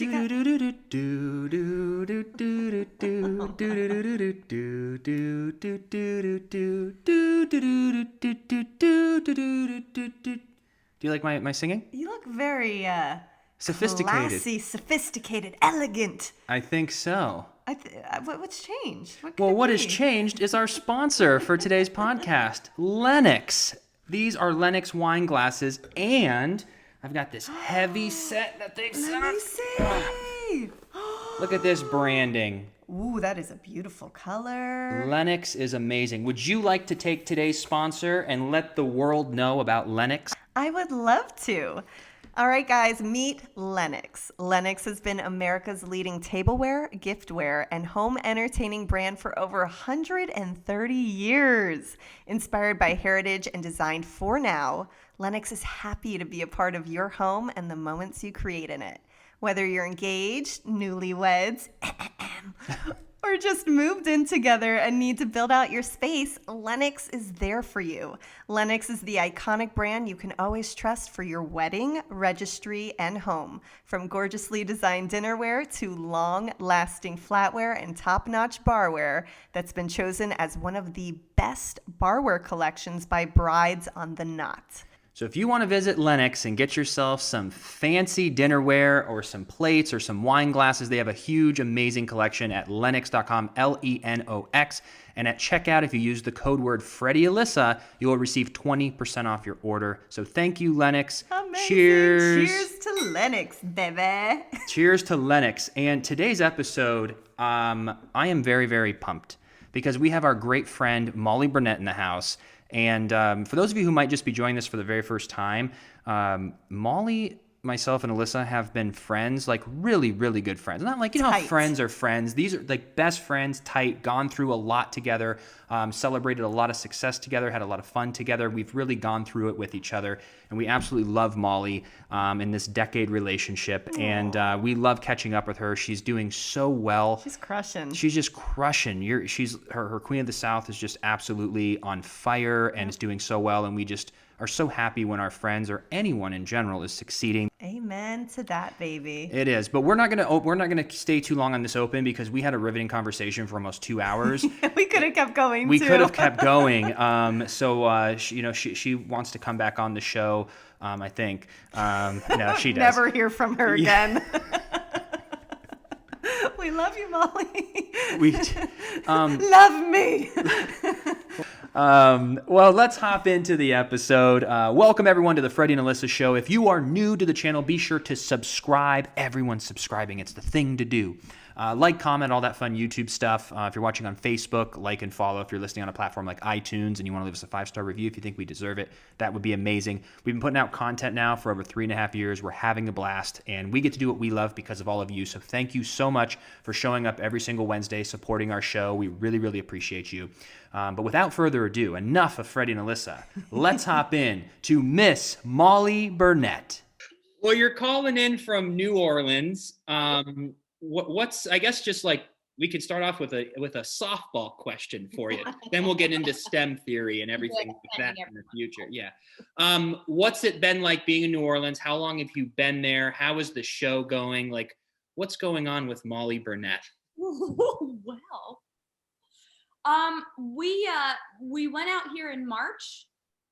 you got? Do you like my singing? You look very Sophisticated. classy, sophisticated, elegant. I think so. What's changed? What has changed is our sponsor for today's podcast, Lennox. These are Lennox wine glasses, and I've got this heavy set that they've sent Let me us. see. Look at this branding. Ooh, that is a beautiful color. Lennox is amazing. Would you like to take today's sponsor and let the world know about Lennox? I would love to. All right, guys, meet Lennox. Lennox has been America's leading tableware, giftware, and home entertaining brand for over 130 years. Inspired by heritage and designed for now, Lennox is happy to be a part of your home and the moments you create in it. Whether you're engaged, newlyweds, or just moved in together and need to build out your space, Lennox is there for you. Lennox is the iconic brand you can always trust for your wedding, registry, and home. From gorgeously designed dinnerware to long-lasting flatware and top-notch barware that's been chosen as one of the best barware collections by Brides on the Knot. So if you want to visit Lennox and get yourself some fancy dinnerware or some plates or some wine glasses, they have a huge, amazing collection at lennox.com, Lenox. And at checkout, if you use the code word Freddie Alyssa, you will receive 20% off your order. So thank you, Lennox. Amazing. Cheers. Cheers to Lennox, baby. Cheers to Lennox. And today's episode, I am very, very pumped because we have our great friend Molly Burnett in the house. And for those of you who might just be joining this for the very first time, Molly, myself, and Alyssa have been friends, like really, really good friends. Not like, you know how friends are friends. These are like best friends, tight, gone through a lot together, celebrated a lot of success together, had a lot of fun together. We've really gone through it with each other. And we absolutely love Molly in this decade relationship. Aww. And we love catching up with her. She's doing so well. She's crushing. She's just crushing. Her Queen of the South is just absolutely on fire and is doing so well. And we just are so happy when our friends or anyone in general is succeeding. Amen to that, baby. It is, but we're not gonna stay too long on this open because we had a riveting conversation for almost 2 hours. We could have kept going. We could have kept going. She wants to come back on the show. I think. No, she does. Never hear from her again. We love you, Molly. Love me. Well, let's hop into the episode. Welcome everyone to the Freddie and Alyssa show. If you are new to the channel, be sure to subscribe. Everyone's subscribing. It's the thing to do. Like, comment, all that fun YouTube stuff. If you're watching on Facebook, like and follow. If you're listening on a platform like iTunes and you want to leave us a 5-star review if you think we deserve it, that would be amazing. We've been putting out content now for over 3.5 years. We're having a blast, and we get to do what we love because of all of you. So thank you so much for showing up every single Wednesday, supporting our show. We really, really appreciate you. But without further ado, enough of Freddie and Alyssa. Let's hop in to Miss Molly Burnett. Well, you're calling in from New Orleans. What's I guess just like we could start off with a softball question for you. Then we'll get into STEM theory and everything like that in the future. Yeah. What's it been like being in New Orleans? How long have you been there? How is the show going? Like, what's going on with Molly Burnett? Well, we went out here in March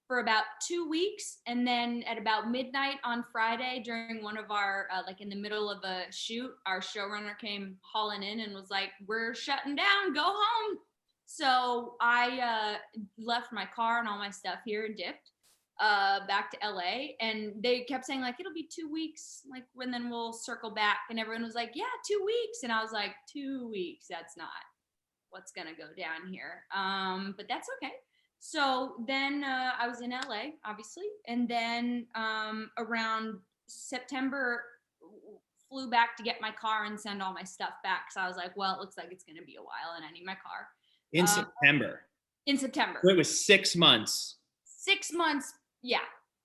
for about 2 weeks, and then at about midnight on Friday during one of our like in the middle of a shoot, our showrunner came hauling in and was like, "We're shutting down, go home." So I left my car and all my stuff here and dipped back to LA, and they kept saying like, "It'll be 2 weeks, like when then we'll circle back," and everyone was like, "Yeah, 2 weeks," and I was like, 2 weeks, that's not what's gonna go down here, but that's okay. So then I was in LA, obviously, and then around September, flew back to get my car and send all my stuff back. So I was like, well, it looks like it's going to be a while, and I need my car. In September? In September. So it was 6 months. 6 months, yeah,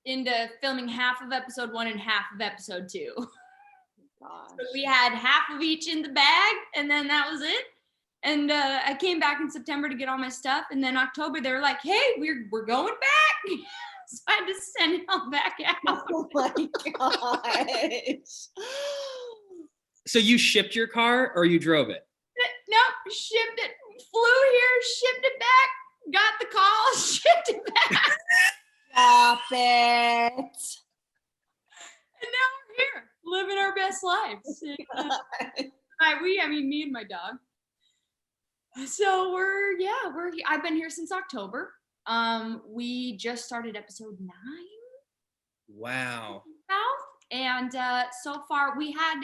into filming half of episode 1 and half of episode 2. Gosh. So we had half of each in the bag, and then that was it. And I came back in September to get all my stuff. And then October, they were like, "Hey, we're going back." So I had to send it all back out. Oh my gosh. So you shipped your car or you drove it? Nope, shipped it, flew here, shipped it back, got the call, shipped it back. Stop it. And now we're here, living our best lives. I mean, me and my dog. So I've been here since October. We just started episode 9. Wow. And so far we had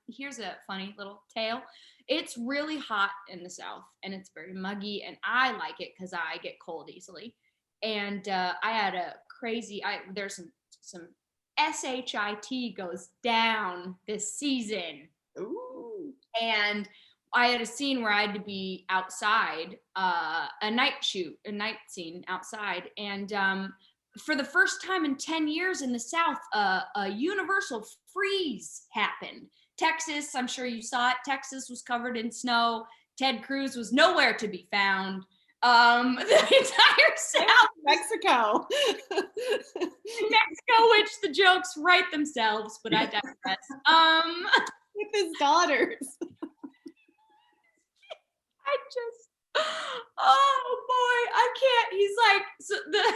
here's a funny little tale. It's really hot in the South and it's very muggy, and I like it because I get cold easily. And I had a crazy, there's some SHIT goes down this season. Ooh. And I had a scene where I had to be outside, a night scene outside. And for the first time in 10 years in the South, a universal freeze happened. Texas, I'm sure you saw it. Texas was covered in snow. Ted Cruz was nowhere to be found. The entire South. Mexico. Mexico, which the jokes write themselves, but I digress. With his daughters. Oh boy, I can't. He's like,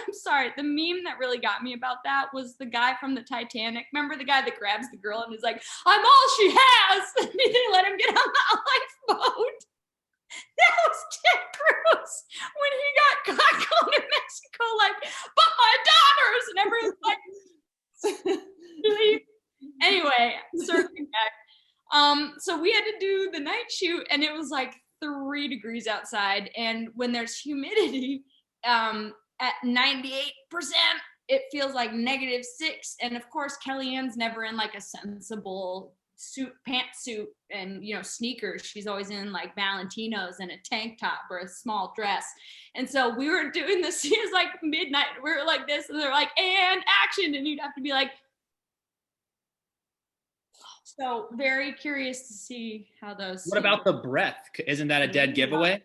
I'm sorry, the meme that really got me about that was the guy from the Titanic. Remember the guy that grabs the girl and is like, I'm all she has? And they let him get on the lifeboat. That was Ted Cruz when he got caught going to Mexico, like, but my daughters, and everyone's like, anyway, circling back. So we had to do the night shoot, and it was like 3 degrees outside, and when there's humidity at 98%, it feels like -6. And of course, Kellyanne's never in like a sensible pantsuit and sneakers. She's always in like Valentinos and a tank top or a small dress. And so we were doing this. It was like midnight. We were like this, and they're like, and action, and you'd have to be like. So very curious to see how those. What about the breath? Isn't that a dead giveaway?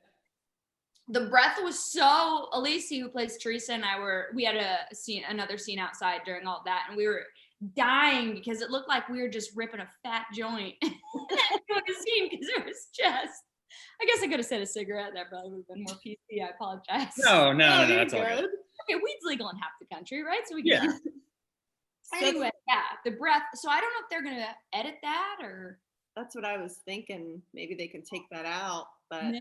The breath was so. Alyssa, who plays Teresa, and we had another scene outside during all that, and we were dying because it looked like we were just ripping a fat joint doing the scene, because it was just. I guess I could have said a cigarette. That probably would have been more PC. I apologize. No, that's all good. Okay, weed's legal in half the country, right? So we can. Yeah. Anyway, the breath. So I don't know if they're gonna edit that or. That's what I was thinking. Maybe they can take that out, but Yeah.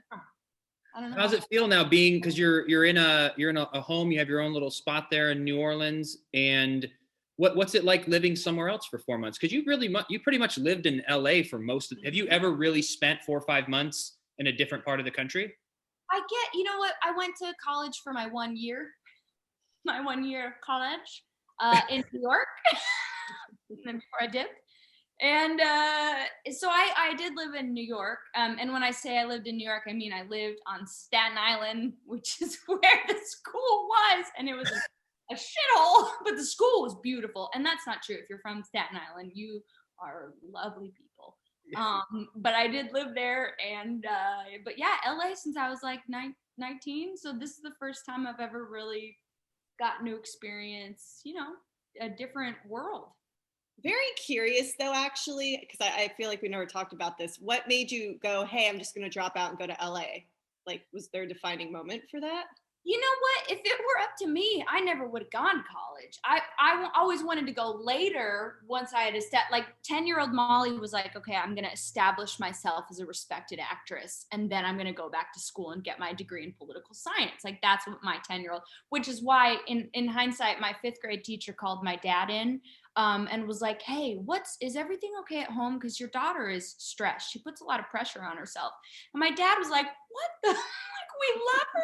I don't know. How's it feel now being, because you're in a home, you have your own little spot there in New Orleans, and what's it like living somewhere else for 4 months? Because you pretty much lived in LA for most of. Have you ever really spent 4 or 5 months in a different part of the country? You know what? I went to college for my 1 year of college in New York, and then before I dipped. And so I did live in New York. And when I say I lived in New York, I mean I lived on Staten Island, which is where the school was. And it was a shithole, but the school was beautiful. And that's not true. If you're from Staten Island, you are lovely people. But I did live there. And but yeah, LA since I was like 19. So this is the first time I've ever really gotten to experience, a different world. very curious though, actually, because I feel like we never talked about this. What made you go, hey, I'm just going to drop out and go to LA? Like, was there a defining moment for that? You know what? If it were up to me, I never would have gone to college. I always wanted to go later once I had like 10-year-old Molly was like, okay, I'm going to establish myself as a respected actress. And then I'm going to go back to school and get my degree in political science. Like that's what my 10-year-old, which is why in hindsight, my 5th grade teacher called my dad in and was like, hey, is everything okay at home? Because your daughter is stressed. She puts a lot of pressure on herself. And my dad was like, what the? We love her.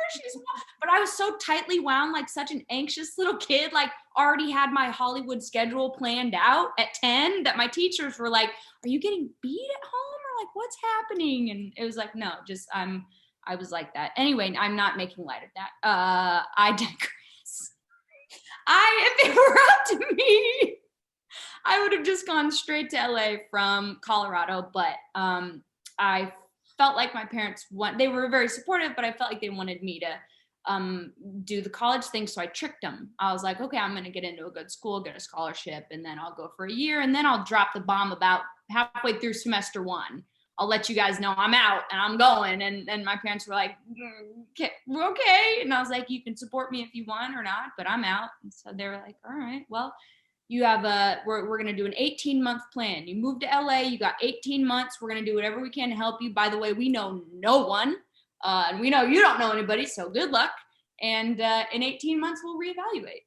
But I was so tightly wound, like such an anxious little kid, like already had my Hollywood schedule planned out at 10 that my teachers were like, are you getting beat at home? Or like, what's happening? And it was like, no, just I was like that. Anyway, I'm not making light of that. I digress. If it were up to me, I would have just gone straight to LA from Colorado, but I felt like my parents they were very supportive, but I felt like they wanted me to do the college thing. So I tricked them. I was like, okay, I'm going to get into a good school, get a scholarship, and then I'll go for a year, and then I'll drop the bomb about halfway through semester 1, I'll let you guys know I'm out and I'm going. And my parents were like, okay. And I was like, you can support me if you want or not, but I'm out. And so they were like, all right, well, you have we're going to do an 18-month plan. You moved to LA, you got 18 months. We're going to do whatever we can to help you. By the way, we know no one, and we know you don't know anybody, so good luck. And in 18 months, we'll reevaluate.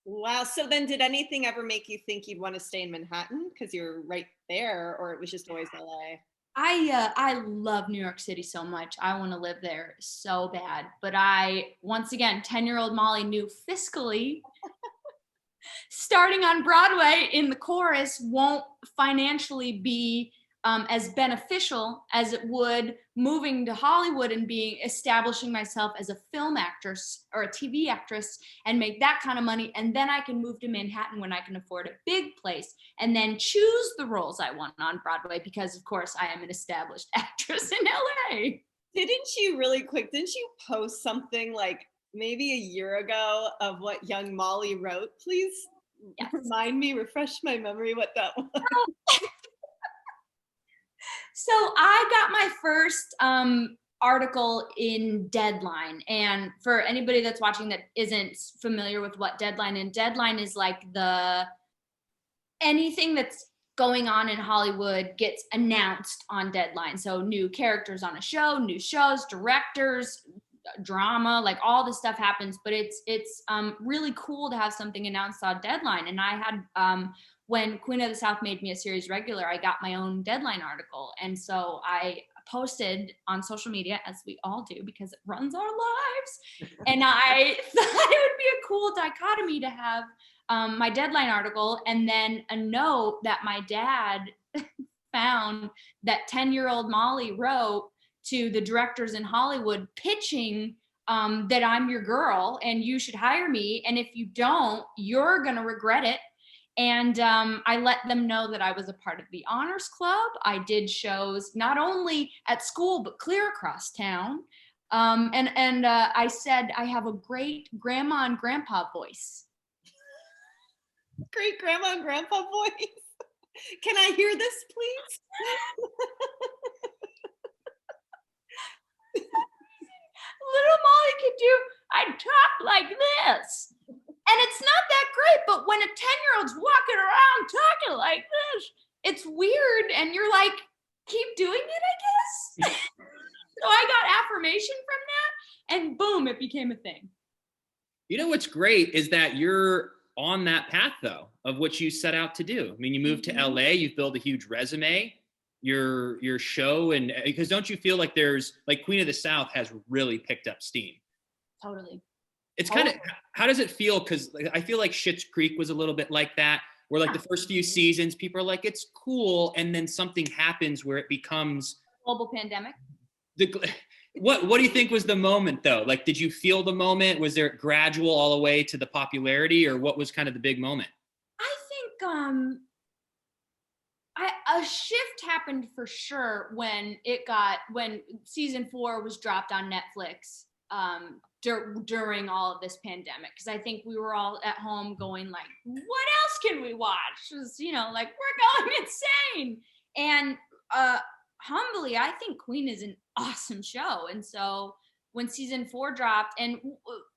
Wow. So then did anything ever make you think you'd want to stay in Manhattan because you're right there, or it was just always LA? I love New York City so much. I want to live there so bad. But once again, 10-year-old Molly knew fiscally starting on Broadway in the chorus won't financially be as beneficial as it would moving to Hollywood and establishing myself as a film actress or a TV actress and make that kind of money. And then I can move to Manhattan when I can afford a big place and then choose the roles I want on Broadway because, of course, I am an established actress in LA. Didn't you post something like maybe a year ago of what young Molly wrote? Please refresh my memory what that was. So I got my first article in Deadline. And for anybody that's watching that isn't familiar with what Deadline is like anything that's going on in Hollywood gets announced on Deadline. So new characters on a show, new shows, directors, drama, like all this stuff happens, but it's really cool to have something announced on Deadline. And I had when Queen of the South made me a series regular, I got my own Deadline article. And so I posted on social media, as we all do, because it runs our lives. And I thought it would be a cool dichotomy to have my Deadline article and then a note that my dad found that 10-year-old Molly wrote to the directors in Hollywood pitching that I'm your girl and you should hire me. And if you don't, you're going to regret it. And I let them know that I was a part of the Honors Club. I did shows not only at school, but clear across town. And I said, I have a great grandma and grandpa voice. Great grandma and grandpa voice. Can I hear this, please? Little Molly could I talk like this. And it's not that great, but when a 10-year-old's walking around talking like this, it's weird. And you're like, keep doing it, I guess. So I got affirmation from that and boom, it became a thing. You know, what's great is that you're on that path though, of what you set out to do. I mean, you moved to LA, you've built a huge resume, your show. And because don't you feel like there's like Queen of the South has really picked up steam? Totally. It's kind of, how does it feel? Because I feel like Schitt's Creek was a little bit like that, where like the first few seasons, people are like, it's cool. And then something happens where it becomes global pandemic. What do you think was the moment though? Like, did you feel the moment? Was there gradual all the way to the popularity, or what was kind of the big moment? I think a shift happened for sure when season 4 was dropped on Netflix. During all of this pandemic, because I think we were all at home going like, what else can we watch? Like we're going insane. And humbly, I think Queen is an awesome show. And so when season 4 dropped, and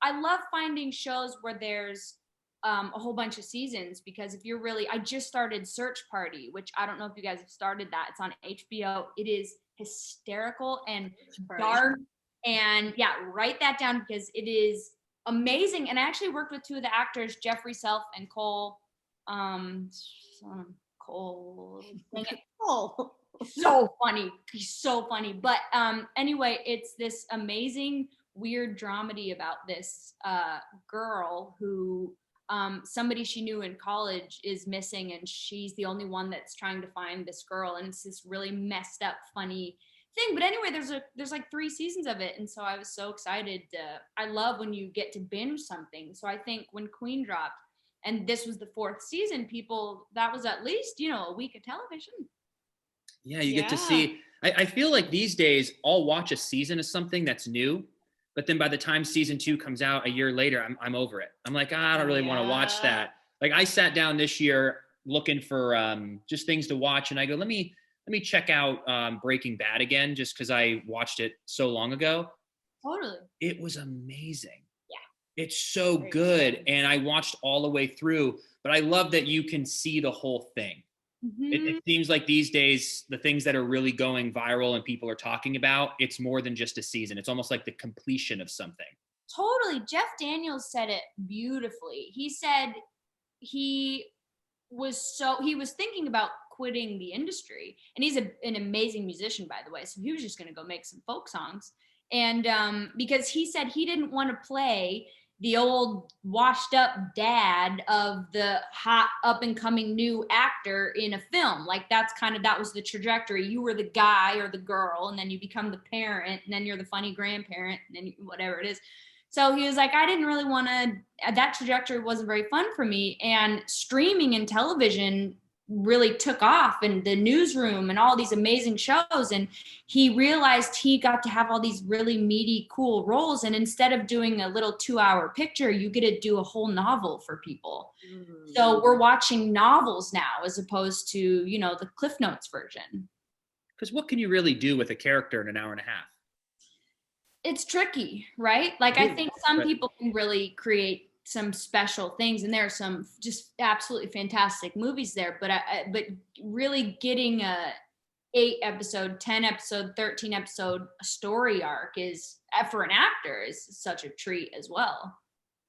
I love finding shows where there's a whole bunch of seasons, because if you're I just started Search Party, which I don't know if you guys have started that. It's on HBO. It is hysterical and dark. And yeah, write that down because it is amazing. And I actually worked with 2 of the actors, Jeffrey Self and Cole. Cole. So funny. He's so funny. But anyway, it's this amazing, weird dramedy about this girl who somebody she knew in college is missing, and she's the only one that's trying to find this girl. And it's this really messed up, funny thing. But anyway, there's like 3 seasons of it, and so I was so excited. I love when you get to binge something. So I think when Queen dropped and this was the 4th season, that was at least a week of television. Yeah, you get to see. I feel like these days I'll watch a season of something that's new, but then by the time season 2 comes out a year later, I'm over it. I'm like, I don't really want to watch that. Like I sat down this year, looking for just things to watch, and I go, let me check out Breaking Bad again, just because I watched it so long ago. Totally. It was amazing. Yeah. It's so good, and I watched all the way through. But I love that you can see the whole thing. It seems like these days, the things that are really going viral and people are talking about, it's more than just a season. It's almost like the completion of something. Totally. Jeff Daniels said it beautifully. He said he was thinking about quitting the industry, and he's an amazing musician, by the way. So he was just going to go make some folk songs. And because he said he didn't want to play the old washed up dad of the hot up and coming new actor in a film. Like that was the trajectory. You were the guy or the girl, and then you become the parent, and then you're the funny grandparent, and then whatever it is. So he was like, I didn't really want to, that trajectory wasn't very fun for me. And streaming and television really took off, and the newsroom and all these amazing shows. And he realized he got to have all these really meaty, cool roles. And instead of doing a little 2-hour picture, you get to do a whole novel for people. So we're watching novels now as opposed to, the Cliff Notes version. Because what can you really do with a character in an hour and a half? It's tricky, right? Like, I think some people can really create some special things, and there are some just absolutely fantastic movies there, but really getting a 8-episode, 10-episode, 13-episode story arc is, for an actor, is such a treat as well.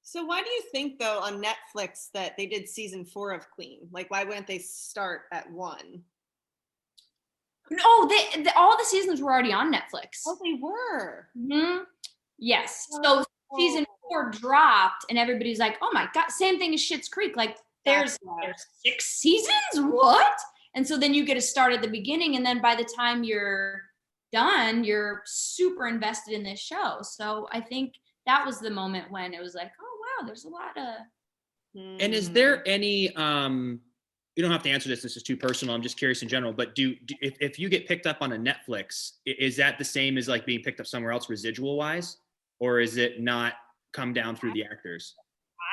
So why do you think, though, on Netflix that they did season 4 of Queen? Like, why wouldn't they start at 1? No, all the seasons were already on Netflix. Oh, they were? Mm-hmm. Yes. So season 4 dropped, and everybody's like, oh my God, same thing as Schitt's Creek. Like, there's 6 seasons? What? And so then you get to start at the beginning, and then by the time you're done, you're super invested in this show. So I think that was the moment when it was like, oh wow, there's a lot of. And is there any you don't have to answer this is too personal, I'm just curious in general, but if you get picked up on a Netflix, is that the same as like being picked up somewhere else residual wise, or is it not come down through the actors?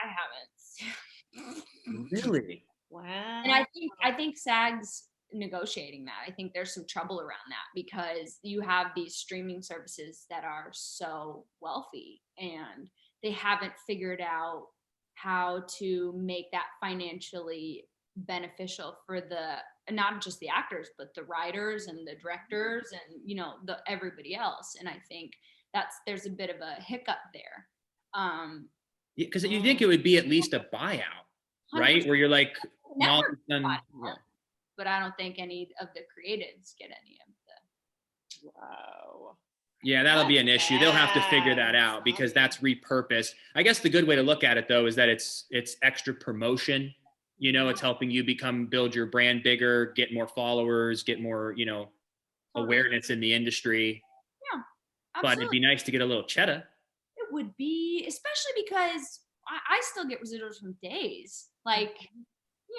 I haven't. Really? Wow. And I think SAG's negotiating that. I think there's some trouble around that, because you have these streaming services that are so wealthy, and they haven't figured out how to make that financially beneficial for not just the actors, but the writers and the directors and everybody else. And I think there's a bit of a hiccup there. Because you think it would be at least a buyout, right? Where you're like, but I don't think any of the creatives get any of the. Wow. Yeah, that'll be an issue. They'll have to figure that out, because that's repurposed. I guess the good way to look at it, though, is that it's extra promotion. It's helping you build your brand bigger, get more followers, get more, awareness in the industry. Yeah, absolutely. But it'd be nice to get a little cheddar. It would be, especially because I still get residuals from Days, like,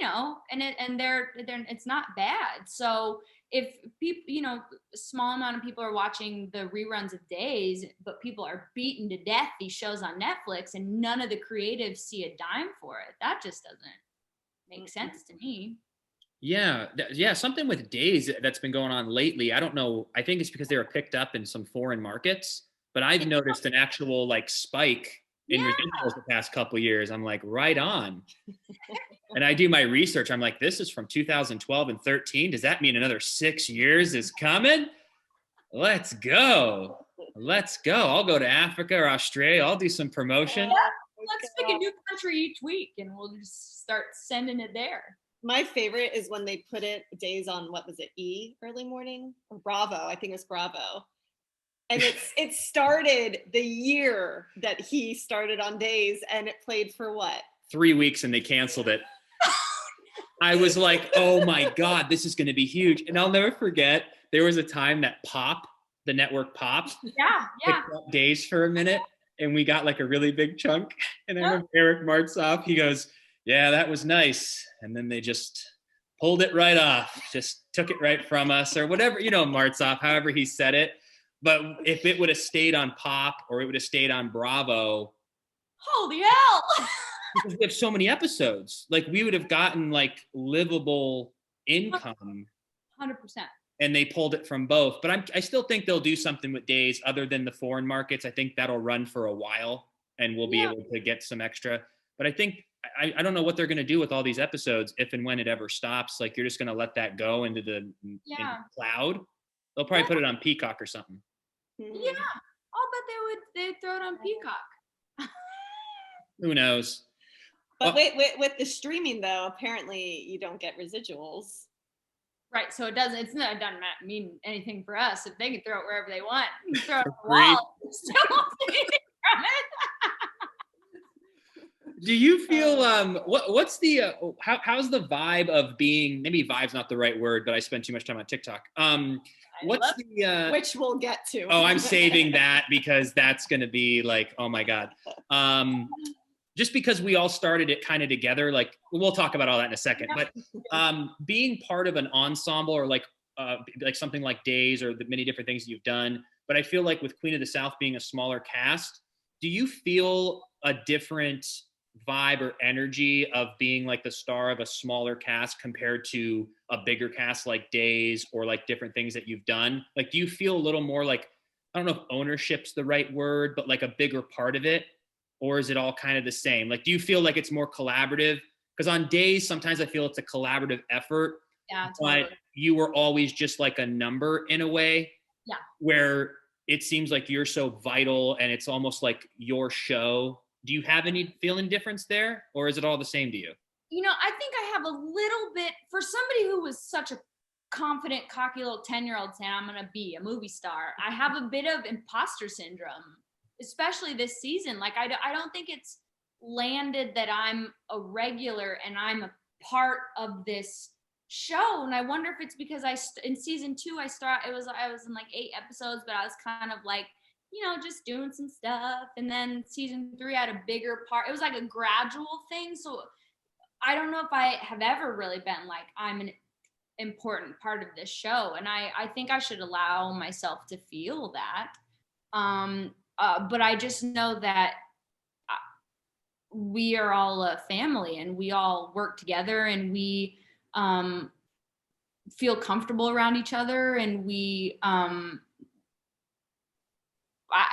and they're it's not bad. So if people, a small amount of people are watching the reruns of Days, but people are beaten to death these shows on Netflix, and none of the creatives see a dime for it, that just doesn't make sense to me. Yeah. Something with Days that's been going on lately. I don't know. I think it's because they were picked up in some foreign markets, but I've noticed an actual spike in residuals the past couple of years. I'm like, right on. And I do my research. I'm like, this is from 2012 and 13. Does that mean another 6 years is coming? Let's go. I'll go to Africa or Australia. I'll do some promotion. Yeah. Let's pick a new country each week, and we'll just start sending it there. My favorite is when they put Days on, what was it, E early morning? Or Bravo, I think it was Bravo. And it started the year that he started on Days, and it played for what? 3 weeks, and they canceled it. I was like, oh my God, this is going to be huge. And I'll never forget, there was a time that the network Pop, picked up Days for a minute, and we got a really big chunk. And I remember Eric Martzoff, he goes, yeah, that was nice. And then they just pulled it right off, just took it right from us, or whatever, Martzoff, however he said it. But if it would have stayed on Pop, or it would have stayed on Bravo. Holy hell. because we have so many episodes. Like we would have gotten like livable income 100%. and they pulled it from both. But I still think they'll do something with days other than the foreign markets. I think that'll run for a while and we'll be able to get some extra. But I think I don't know what they're going to do with all these episodes if and when it ever stops. Like you're just going to let that go into the cloud. They'll probably put it on Peacock or something. Yeah, I'll bet they'd throw it on Peacock. Who knows? But wait, with the streaming though, apparently you don't get residuals. Right, so it doesn't mean anything for us. If they can throw it wherever they want, throw it on the wall, still won't see anything from it. Do you feel what's the how's the vibe of being, maybe vibe's not the right word, but I spend too much time on TikTok. What's the which we'll get to. Oh, I'm saving that because that's gonna be like, oh my God. Just because we all started it kind of together, like we'll talk about all that in a second. But being part of an ensemble or like something like Days or the many different things that you've done, but I feel like with Queen of the South being a smaller cast, do you feel a different vibe or energy of being like the star of a smaller cast compared to a bigger cast like Days or like different things that you've done? Like, do you feel a little more like, I don't know if ownership's the right word, but like a bigger part of it? Or is it all kind of the same? Like, do you feel like it's more collaborative? Because on Days, sometimes I feel it's a collaborative effort. Yeah, totally. But you were always just like a number in a way. Yeah. Where it seems like you're so vital and it's almost like your show. Do you have any feeling difference there? Or is it all the same to you? You know, I think I have a little bit, for somebody who was such a confident, cocky little 10-year-old saying, I'm going to be a movie star, I have a bit of imposter syndrome, especially this season. Like, I don't think it's landed that I'm a regular and I'm a part of this show. And I wonder if it's because in season 2, I was in like 8 episodes, but I was kind of like, you know, just doing some stuff. And then season 3 had a bigger part. It was like a gradual thing. So I don't know if I have ever really been like, I'm an important part of this show. And I think I should allow myself to feel that. But I just know that we are all a family and we all work together and we feel comfortable around each other, and we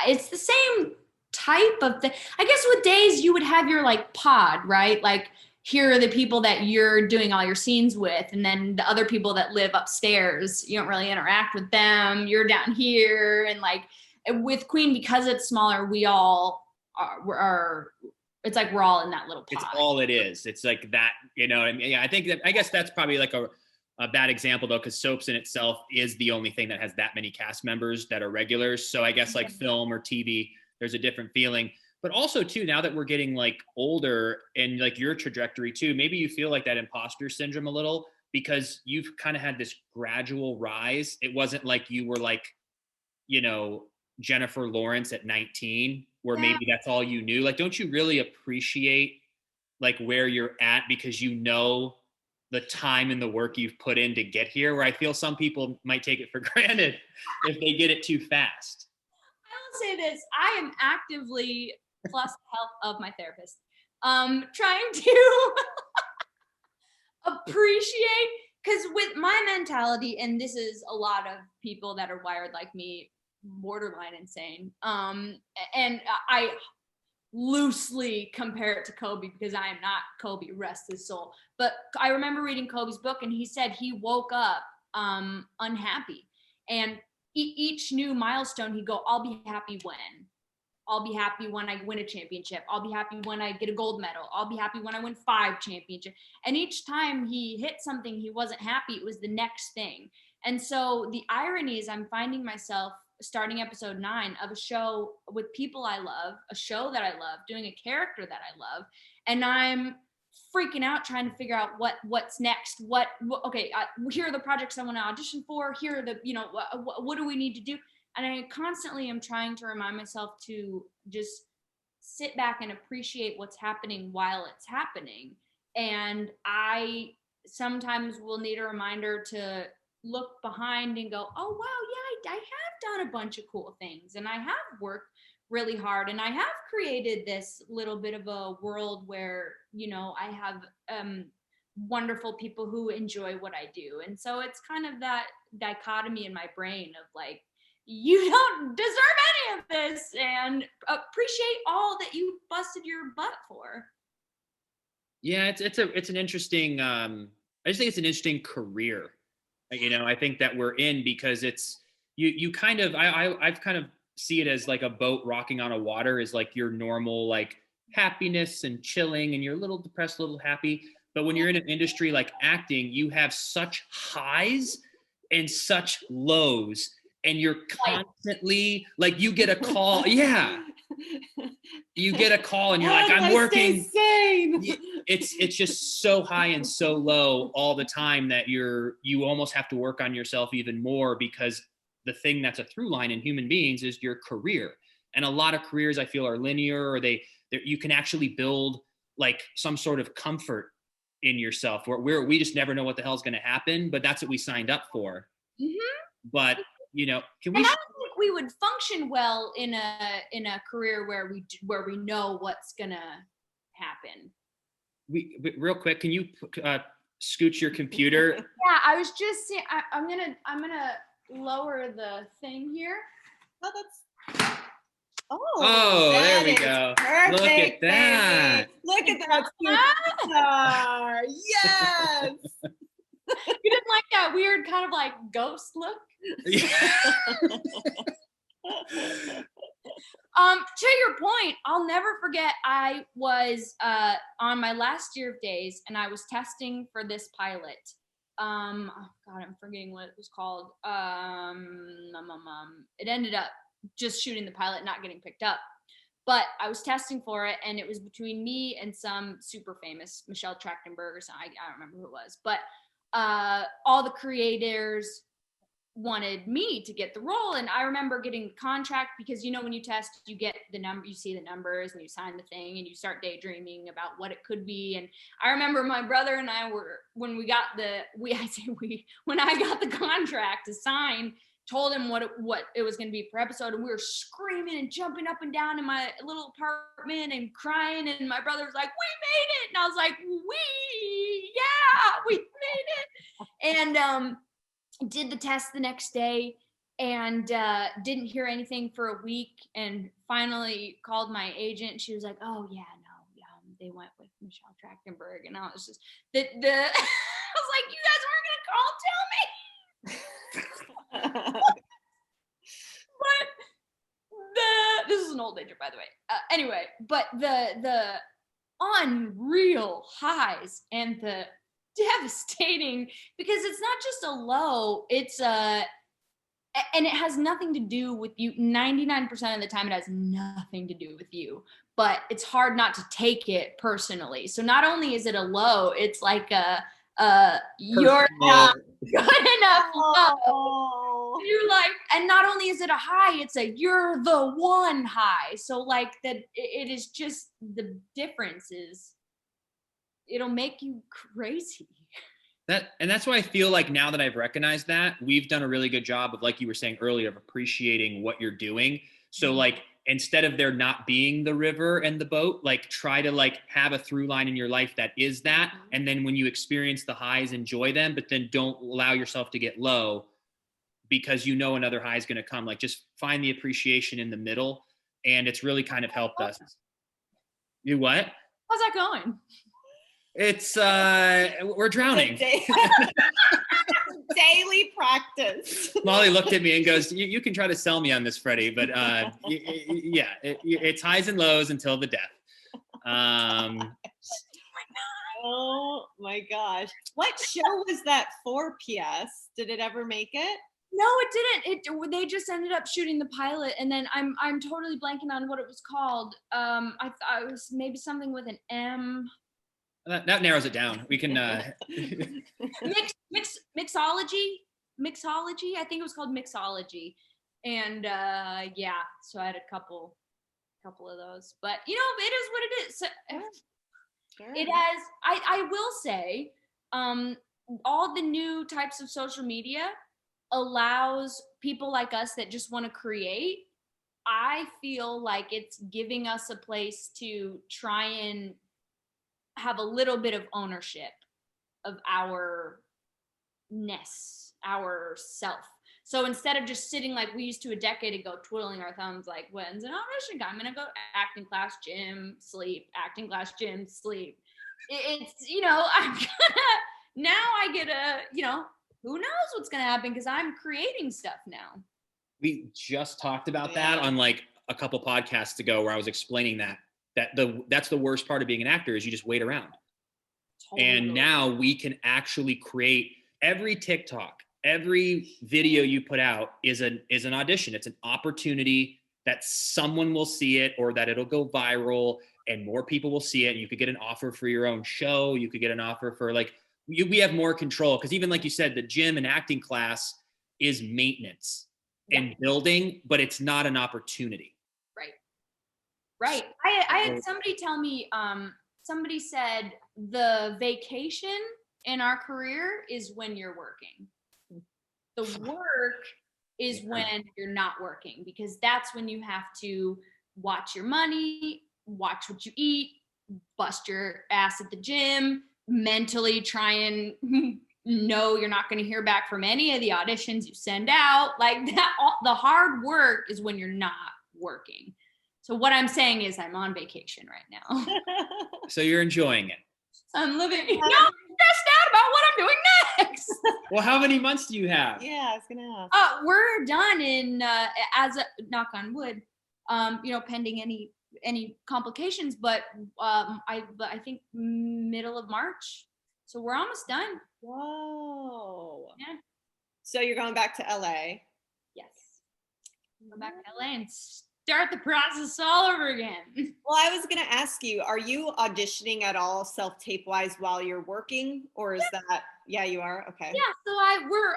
it's the same type of thing. I guess with Days you would have your like pod, right? Like, here are the people that you're doing all your scenes with, and then the other people that live upstairs, you don't really interact with them. You're down here. And like with Queen, because it's smaller, we all are it's like we're all in that little pod. It's all it is. It's like that, you know. I mean, yeah, I guess that's probably like a bad example though, because soaps in itself is the only thing that has that many cast members that are regulars. So I guess like film or TV, there's a different feeling. But also too, now that we're getting like older and like your trajectory too, maybe you feel like that imposter syndrome a little because you've kind of had this gradual rise. It wasn't like you were like, you know, Jennifer Lawrence at 19, where maybe that's all you knew. Like, don't you really appreciate like where you're at because you know the time and the work you've put in to get here, where I feel some people might take it for granted if they get it too fast? I will say this, I am actively, plus the help of my therapist, trying to appreciate, because with my mentality, and this is a lot of people that are wired like me, borderline insane, and I loosely compare it to Kobe because I am not Kobe, rest his soul. But I remember reading Kobe's book, and he said he woke up unhappy, and each new milestone he'd go, I'll be happy when I win a championship. I'll be happy when I get a gold medal. I'll be happy when I win 5 championships. And each time he hit something, he wasn't happy. It was the next thing. And so the irony is I'm finding myself starting episode 9 of a show with people I love, a show that I love, doing a character that I love. And I'm freaking out trying to figure out what's next. Here are the projects I want to audition for. Here are the, what do we need to do? And I constantly am trying to remind myself to just sit back and appreciate what's happening while it's happening. And I sometimes will need a reminder to look behind and go, oh, wow, yeah, I have done a bunch of cool things. And I have worked really hard. And I have created this little bit of a world where, you know, I have wonderful people who enjoy what I do. And so it's kind of that dichotomy in my brain of like, you don't deserve any of this, and appreciate all that you busted your butt for. Yeah, it's an interesting I just think it's an interesting career. You know, I think that we're in because it's you kind of I've kind of see it as like a boat rocking on a water is like your normal like happiness and chilling, and you're a little depressed, a little happy. But when you're in an industry like acting, you have such highs and such lows, and you're constantly like you get a call. Yeah. You get a call and you're like, I'm working. It's just so high and so low all the time that you almost have to work on yourself even more, because the thing that's a through line in human beings is your career. And a lot of careers I feel are linear, or you can actually build like some sort of comfort in yourself where we just never know what the hell's going to happen, but that's what we signed up for. Mm-hmm. But you know, and I don't think we would function well in a career where we know what's gonna happen. But real quick, can you scooch your computer? Yeah, I was just saying. I'm gonna lower the thing here. Oh, that's. Oh, there we go. Perfect, look at that. Baby. Look at that superstar. Yes. You didn't like that weird kind of like ghost look? To your point, I'll never forget, I was on my last year of days and I was testing for this pilot. Oh God, I'm forgetting what it was called. It ended up just shooting the pilot, not getting picked up. But I was testing for it, and it was between me and some super famous Michelle Trachtenberg or something. I don't remember who it was, but all the creators wanted me to get the role. And I remember getting the contract because, you know, when you test, you get the number, you see the numbers and you sign the thing and you start daydreaming about what it could be. And I remember my brother and I were, when I got the contract to sign, told him what it was going to be per episode, and we were screaming and jumping up and down in my little apartment and crying, and my brother was like, we made it, and I was like, we made it. And did the test the next day and didn't hear anything for a week, and finally called my agent. She was like, oh yeah, no, they went with Michelle Trachtenberg. And I was just I was like, you guys weren't gonna call tell me? But this is an old ager, by the way. Anyway, but the unreal highs and the devastating, because it's not just a low, it's and it has nothing to do with you. 99% of the time it has nothing to do with you, but it's hard not to take it personally. So not only is it a low, it's like you're not good enough low. You're like, and not only is it a high, it's a you're the one high. So like that, it is just, the difference is it'll make you crazy. And that's why I feel like now that I've recognized that, we've done a really good job of, like you were saying earlier, of appreciating what you're doing. So like, instead of there not being the river and the boat, like try to like have a through line in your life that is that. And then when you experience the highs, enjoy them, but then don't allow yourself to get low because you know another high is going to come. Like just find the appreciation in the middle. And it's really kind of helped us. You what? How's that going? It's we're drowning. Daily practice. Molly looked at me and goes, you can try to sell me on this, Freddie, but yeah, it's highs and lows until the death. Oh my gosh. What show was that for, PS? Did it ever make it? No, it didn't. They just ended up shooting the pilot, and then I'm totally blanking on what it was called. I thought it was maybe something with an M. That narrows it down. We can mixology. I think it was called Mixology, and yeah. So I had a couple of those, but you know, it is what it is. So, sure. It has. I will say, all the new types of social media allows people like us that just want to create I feel like it's giving us a place to try and have a little bit of ownership of our our self. So instead of just sitting like we used to a decade ago, twiddling our thumbs, like, when's an audition? I'm gonna go acting class, gym, sleep, acting class, gym, sleep. It's, I'm gonna, now I get who knows what's gonna happen because I'm creating stuff now. We just talked about that on like a couple podcasts ago, where I was explaining that's the worst part of being an actor is you just wait around. Totally. And now we can actually create every TikTok, every video you put out is an audition. It's an opportunity that someone will see it, or that it'll go viral and more people will see it. You could get an offer for your own show. You could get an offer for we have more control. Cause even like you said, the gym and acting class is maintenance and building, but it's not an opportunity. Right. I had somebody tell me, somebody said the vacation in our career is when you're working. The work is when you're not working, because that's when you have to watch your money, watch what you eat, bust your ass at the gym, mentally try and know you're not going to hear back from any of the auditions you send out. Like that, the hard work is when you're not working. So what I'm saying is I'm on vacation right now. So you're enjoying it. I'm living, I'm stressed out about what I'm doing next. Well, how many months do you have? Yeah, I was gonna ask. We're done in, as a, knock on wood, pending any complications, but I think middle of March. So we're almost done. Whoa. Yeah. So you're going back to LA? Yes. Go back to LA and start the process all over again. Well, I was going to ask you, are you auditioning at all self-tape wise while you're working, or is that, yeah, you are? Okay. Yeah. So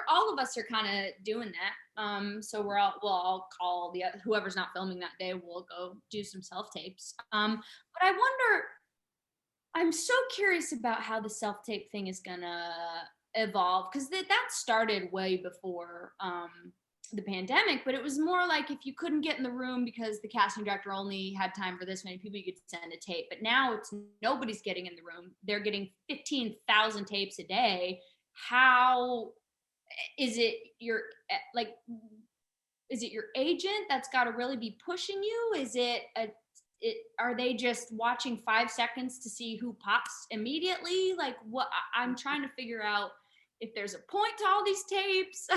all of us are kind of doing that. So I'll call whoever's not filming that day, we'll go do some self-tapes. But I wonder, I'm so curious about how the self-tape thing is gonna evolve, because that started way before the pandemic, but it was more like if you couldn't get in the room because the casting director only had time for this many people, you could send a tape. But now it's nobody's getting in the room. They're getting 15,000 tapes a day. How is it your agent that's got to really be pushing you? Is are they just watching 5 seconds to see who pops immediately? Like, what? I'm trying to figure out if there's a point to all these tapes.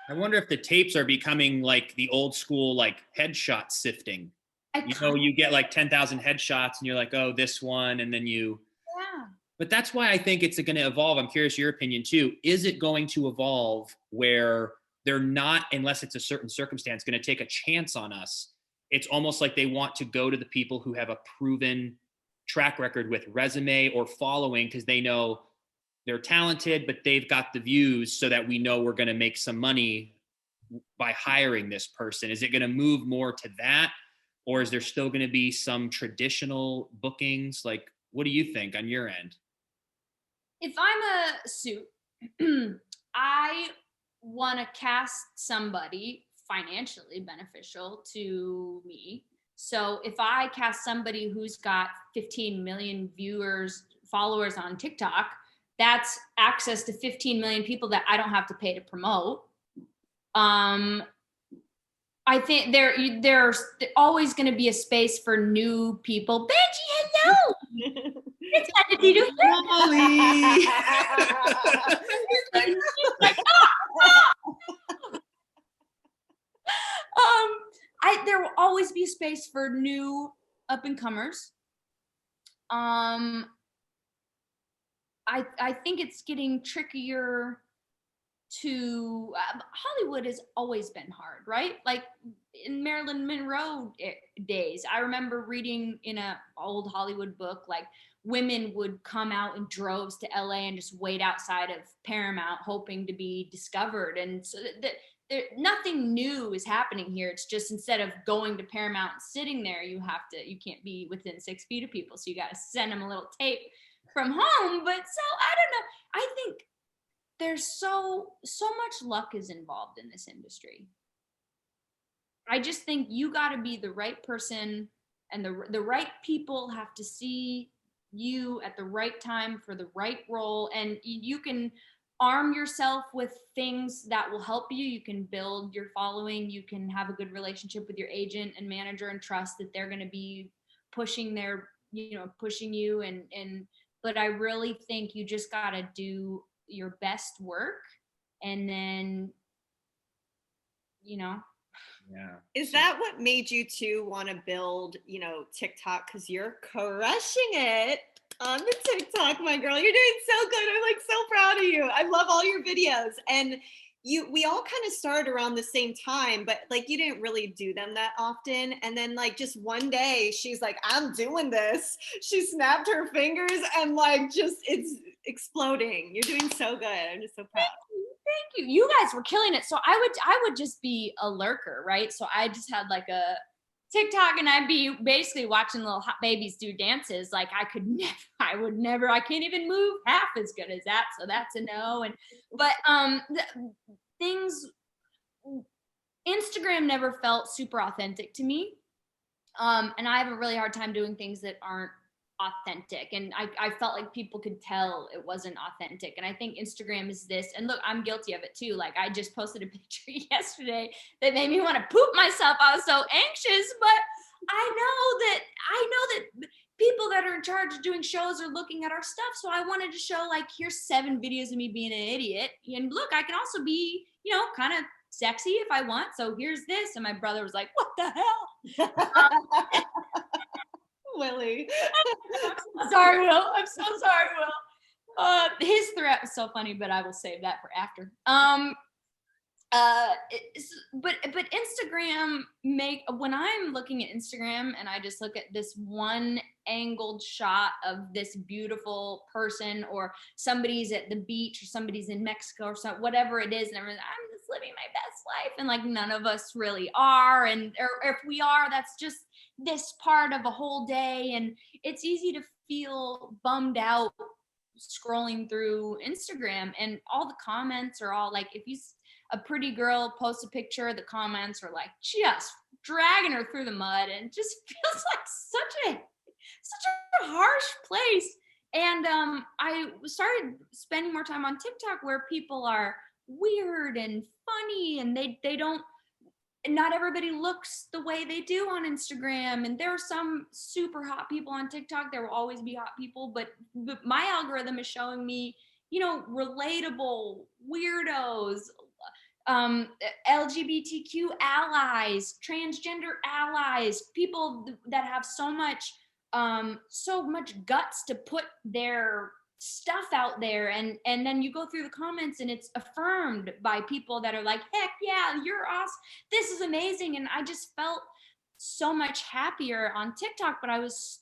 I wonder if the tapes are becoming like the old school, like headshot sifting. You get like 10,000 headshots and you're like, oh, this one. And then yeah. But that's why I think it's going to evolve. I'm curious your opinion too. Is it going to evolve where they're not, unless it's a certain circumstance, going to take a chance on us? It's almost like they want to go to the people who have a proven track record with resume or following, because they know they're talented, but they've got the views, so that we know we're going to make some money by hiring this person. Is it going to move more to that? Or is there still going to be some traditional bookings? Like, what do you think on your end? If I'm a suit, I want to cast somebody financially beneficial to me. So if I cast somebody who's got 15 million followers on TikTok, that's access to 15 million people that I don't have to pay to promote. I think there's always going to be a space for new people. Benji, hello. It's glad to see you. There will always be a space for new up and comers. I think it's getting trickier to Hollywood has always been hard, right? Like in Marilyn Monroe days, I remember reading in an old Hollywood book, like women would come out in droves to LA and just wait outside of Paramount hoping to be discovered. And so nothing new is happening here. It's just, instead of going to Paramount and sitting there, you can't be within 6 feet of people. So you got to send them a little tape from home. But so I don't know. I think there's so much luck is involved in this industry. I just think you got to be the right person, and the right people have to see you at the right time for the right role. And you can arm yourself with things that will help you. You can build your following. You can have a good relationship with your agent and manager and trust that they're going to be pushing pushing you. But I really think you just got to do your best work, and then, Yeah. Is that what made you too want to build, TikTok? Because you're crushing it on the TikTok, my girl. You're doing so good. I'm like so proud of you. I love all your videos. And we all kind of started around the same time, but like you didn't really do them that often. And then like just one day she's like, I'm doing this. She snapped her fingers and like just it's exploding. You're doing so good. I'm just so proud. Thank you. You guys were killing it. So I would just be a lurker, right? So I just had like a TikTok, and I'd be basically watching little hot babies do dances. Like I would never, I can't even move half as good as that. So that's a no. But things, Instagram never felt super authentic to me. And I have a really hard time doing things that aren't authentic. And I felt like people could tell it wasn't authentic. And I think Instagram is this, and look, I'm guilty of it too. Like I just posted a picture yesterday that made me want to poop myself. I was so anxious, but I know that people that are in charge of doing shows are looking at our stuff. So I wanted to show like, here's 7 videos of me being an idiot. And look, I can also be, kind of sexy if I want. So here's this. And my brother was like, what the hell? Willie. I'm sorry, Will. I'm so sorry, Will. His threat was so funny, but I will save that for after. But Instagram when I'm looking at Instagram and I just look at this one angled shot of this beautiful person, or somebody's at the beach, or somebody's in Mexico, or whatever it is, and I'm just living my best life, and like none of us really are, or if we are, that's just this part of a whole day, and it's easy to feel bummed out scrolling through Instagram, and all the comments are all like, if a pretty girl posts a picture, the comments are like just dragging her through the mud, and it just feels like such a harsh place. And I started spending more time on TikTok, where people are weird and funny, and they don't, not everybody looks the way they do on Instagram. And there are some super hot people on TikTok. There will always be hot people, but my algorithm is showing me, relatable weirdos, LGBTQ allies, transgender allies, people that have so much guts to put their stuff out there, and then you go through the comments and it's affirmed by people that are like, heck yeah, you're awesome, this is amazing. And I just felt so much happier on TikTok, but I was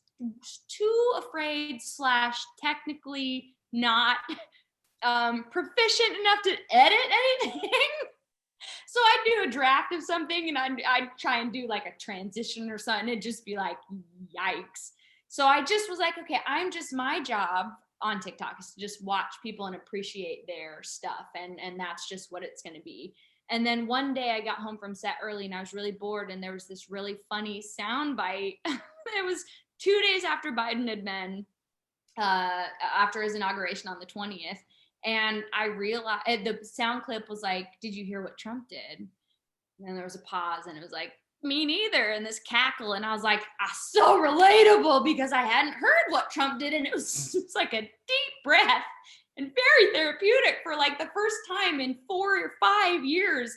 too afraid / technically not proficient enough to edit anything. So I'd do a draft of something, and I'd try and do like a transition or something. It'd just be like, yikes. So I just was like, okay, my job on TikTok is to just watch people and appreciate their stuff. And that's just what it's going to be. And then one day I got home from set early, and I was really bored, and there was this really funny sound bite. It was 2 days after Biden had been, after his inauguration on the 20th. And I realized the sound clip was like, did you hear what Trump did? And then there was a pause, and it was like, me neither. And this cackle. And I was like, so relatable, because I hadn't heard what Trump did. And it's like a deep breath and very therapeutic for like the first time in 4 or 5 years.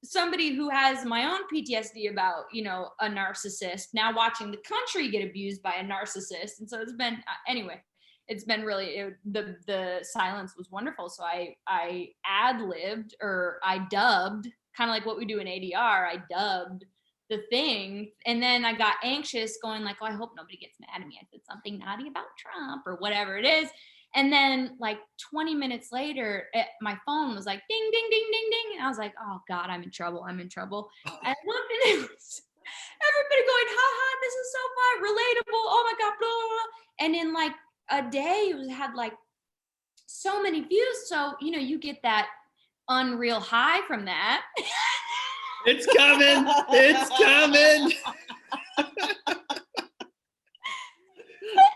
Somebody who has my own PTSD about, a narcissist, now watching the country get abused by a narcissist. And so it's been, anyway, it's been really, the silence was wonderful. So I ad-libbed, or I dubbed, kind of like what we do in ADR, I dubbed the thing. And then I got anxious, going like, oh, I hope nobody gets mad at me. I said something naughty about Trump or whatever it is. And then like 20 minutes later, my phone was like, ding, ding, ding, ding, ding. And I was like, oh God, I'm in trouble. And I looked, and it was everybody going, ha, this is so fun, relatable. Oh my God, blah, blah, blah. And in like a day, it had like so many views. So, you get that unreal high from that. It's coming. It's coming.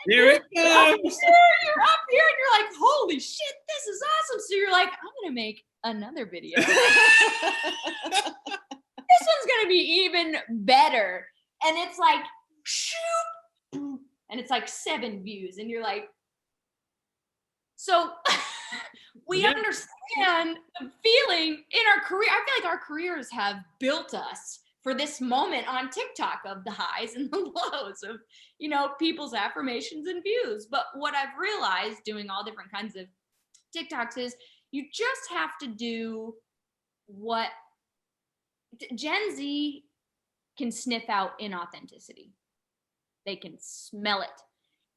Here it I'm comes. sure you're up here and you're like, holy shit, this is awesome. So you're like, I'm gonna make another video. This one's gonna be even better. And it's like, shoot, and it's like 7 views, and you're like, so we understand the feeling in our career. I feel like our careers have built us for this moment on TikTok of the highs and the lows of, you know, people's affirmations and views. But what I've realized doing all different kinds of TikToks is you just have to do what Gen Z can sniff out inauthenticity. They can smell it.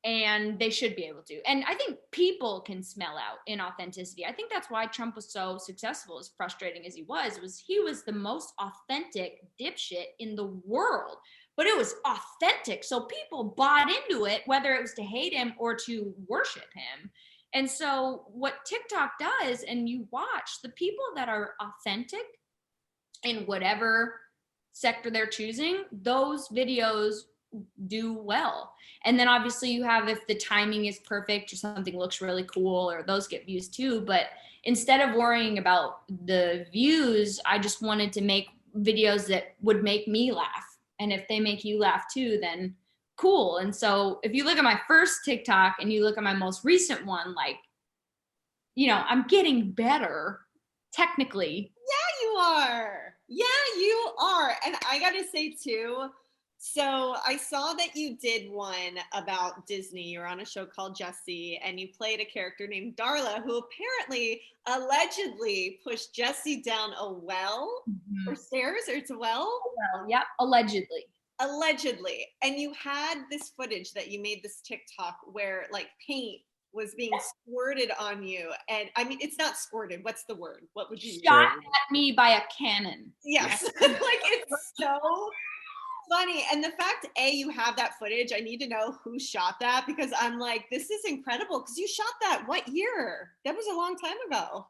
And they should be able to. And I think people can smell out inauthenticity. I think that's why Trump was so successful, as frustrating as he was he was the most authentic dipshit in the world. But it was authentic. So people bought into it, whether it was to hate him or to worship him. And so what TikTok does, and you watch the people that are authentic in whatever sector they're choosing, those videos do well. And then obviously you have, if the timing is perfect or something looks really cool, or those get views too. But instead of worrying about the views, I just wanted to make videos that would make me laugh. And if they make you laugh too, then cool. And so if you look at my first TikTok and you look at my most recent one, like, you know, I'm getting better technically. Yeah, you are. Yeah, you are. And I gotta say too, so I saw that you did one about Disney. You're on a show called Jessie, and you played a character named Darla, who apparently, allegedly, pushed Jessie down a well or stairs, or it's a well? Well, yep, allegedly. Allegedly. And you had this footage that you made this TikTok where like paint was being squirted on you. And I mean, it's not squirted. What's the word? What would you use? Shot at me by a cannon. Yes. Like, it's so funny. And the fact, A, you have that footage, I need to know who shot that, because I'm like, this is incredible. Because you shot that what year? That was a long time ago.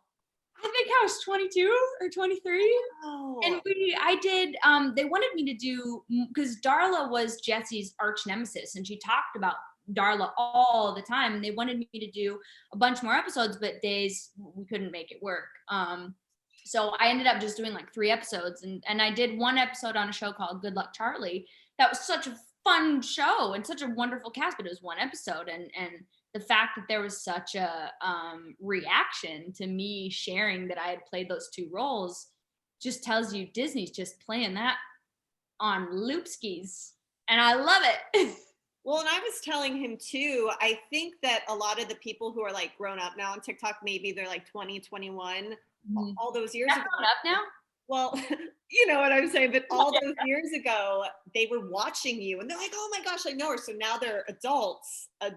I think I was 22 or 23. Oh. And I did, they wanted me to do, because Darla was Jesse's arch nemesis, and she talked about Darla all the time. And they wanted me to do a bunch more episodes, but days we couldn't make it work. So I ended up just doing like 3 episodes, and I did 1 episode on a show called Good Luck Charlie. That was such a fun show and such a wonderful cast, but it was 1 episode. And the fact that there was such a reaction to me sharing that I had played those 2 roles just tells you Disney's just playing that on loopskis. And I love it. Well, and I was telling him too, I think that a lot of the people who are like grown up now on TikTok, maybe they're like 20, 21, all those years ago. Grown up now? Well, you know what I'm saying, but all those years ago, they were watching you and they're like, oh my gosh, I know her. So now they're adults, but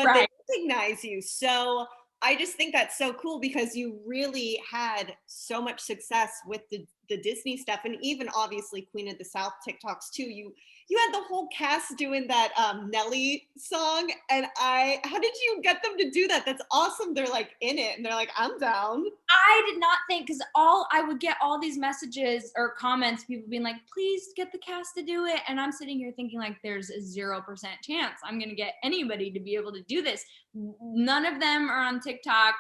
Right. they recognize you. So I just think that's so cool, because you really had so much success with the Disney stuff, and even obviously Queen of the South TikToks too. You had the whole cast doing that Nelly song, and how did you get them to do that? That's awesome. They're like in it, and they're like, I'm down. I did not think, because I would get all these messages or comments, people being like, please get the cast to do it. And I'm sitting here thinking like, there's a 0% chance I'm going to get anybody to be able to do this. None of them are on TikTok.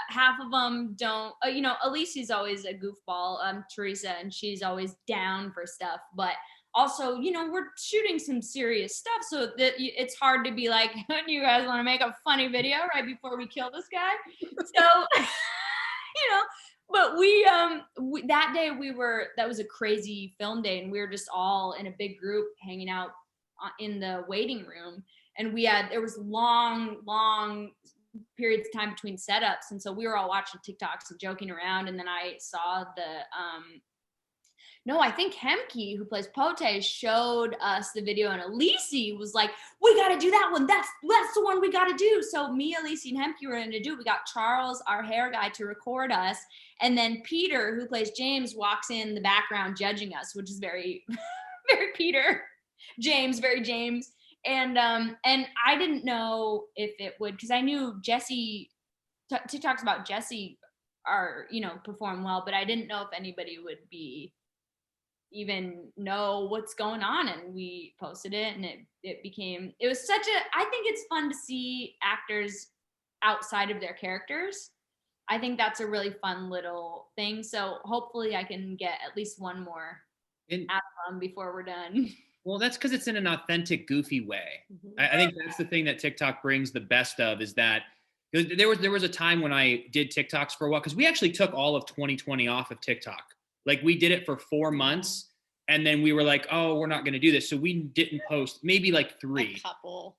Half of them don't, you know, Alicia's always a goofball, Teresa, and she's always down for stuff. But also, you know, we're shooting some serious stuff, so that it's hard to be like, do you guys want to make a funny video right before we kill this guy? So, you know, but we that day that was a crazy film day, and we were just all in a big group hanging out in the waiting room, and there was long periods of time between setups, and so we were all watching TikToks and joking around, and then I saw I think Hemke, who plays Pote, showed us the video, and Alicia was like, we got to do that one. That's the one we got to do. So me, Alicia, and Hemke were going to do. We got Charles, our hair guy, to record us. And then Peter, who plays James, walks in the background judging us, which is very, very Peter. James, very James. And I didn't know if it would, because I knew Jessie, TikToks about Jessie perform well, but I didn't know if anybody would even know what's going on, and we posted it, and it was such I think it's fun to see actors outside of their characters. I think that's a really fun little thing. So hopefully I can get at least one more out of them before we're done. Well, that's because it's in an authentic, goofy way. I think that's the thing that TikTok brings the best of, is that there was a time when I did TikToks for a while, because we actually took all of 2020 off of TikTok. Like, we did it for 4 months, and then we were like, oh, we're not going to do this. So we didn't post maybe like 3,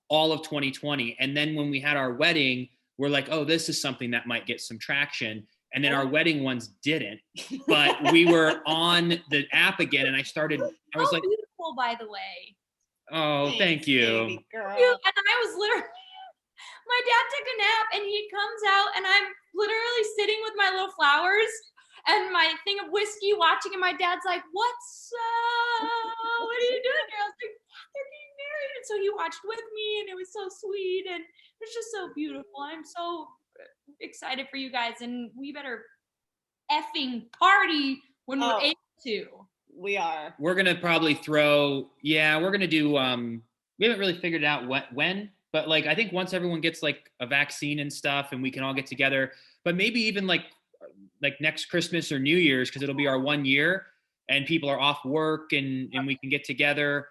all of 2020. And then when we had our wedding, we're like, oh, this is something that might get some traction. And then our wedding ones didn't, but we were on the app again. And I was like, beautiful, by the way. Oh, thank you. Baby girl. And I was literally, my dad took a nap, and he comes out, and I'm literally sitting with my little flowers and my thing of whiskey watching, and my dad's like, what's up? What are you doing here? I was like, they're getting married. And so he watched with me, and it was so sweet, and it's just so beautiful. I'm so excited for you guys, and we better effing party when we're able to. We are. We're gonna probably we're gonna do we haven't really figured out when, but like, I think once everyone gets like a vaccine and stuff, and we can all get together, but maybe even like next Christmas or New Year's, because it'll be our 1 year and people are off work, and we can get together.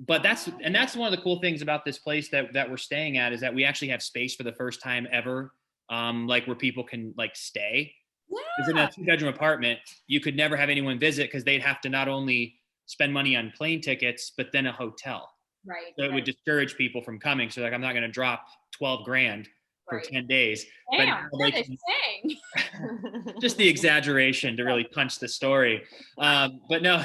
But that's one of the cool things about this place that we're staying at, is that we actually have space for the first time ever, like where people can like stay. Because in a 2-bedroom apartment, you could never have anyone visit, because they'd have to not only spend money on plane tickets, but then a hotel. Right. So it would discourage people from coming. So like, I'm not going to drop $12,000 for 10 days. Damn, what are they saying? Just the exaggeration to really punch the story. But no,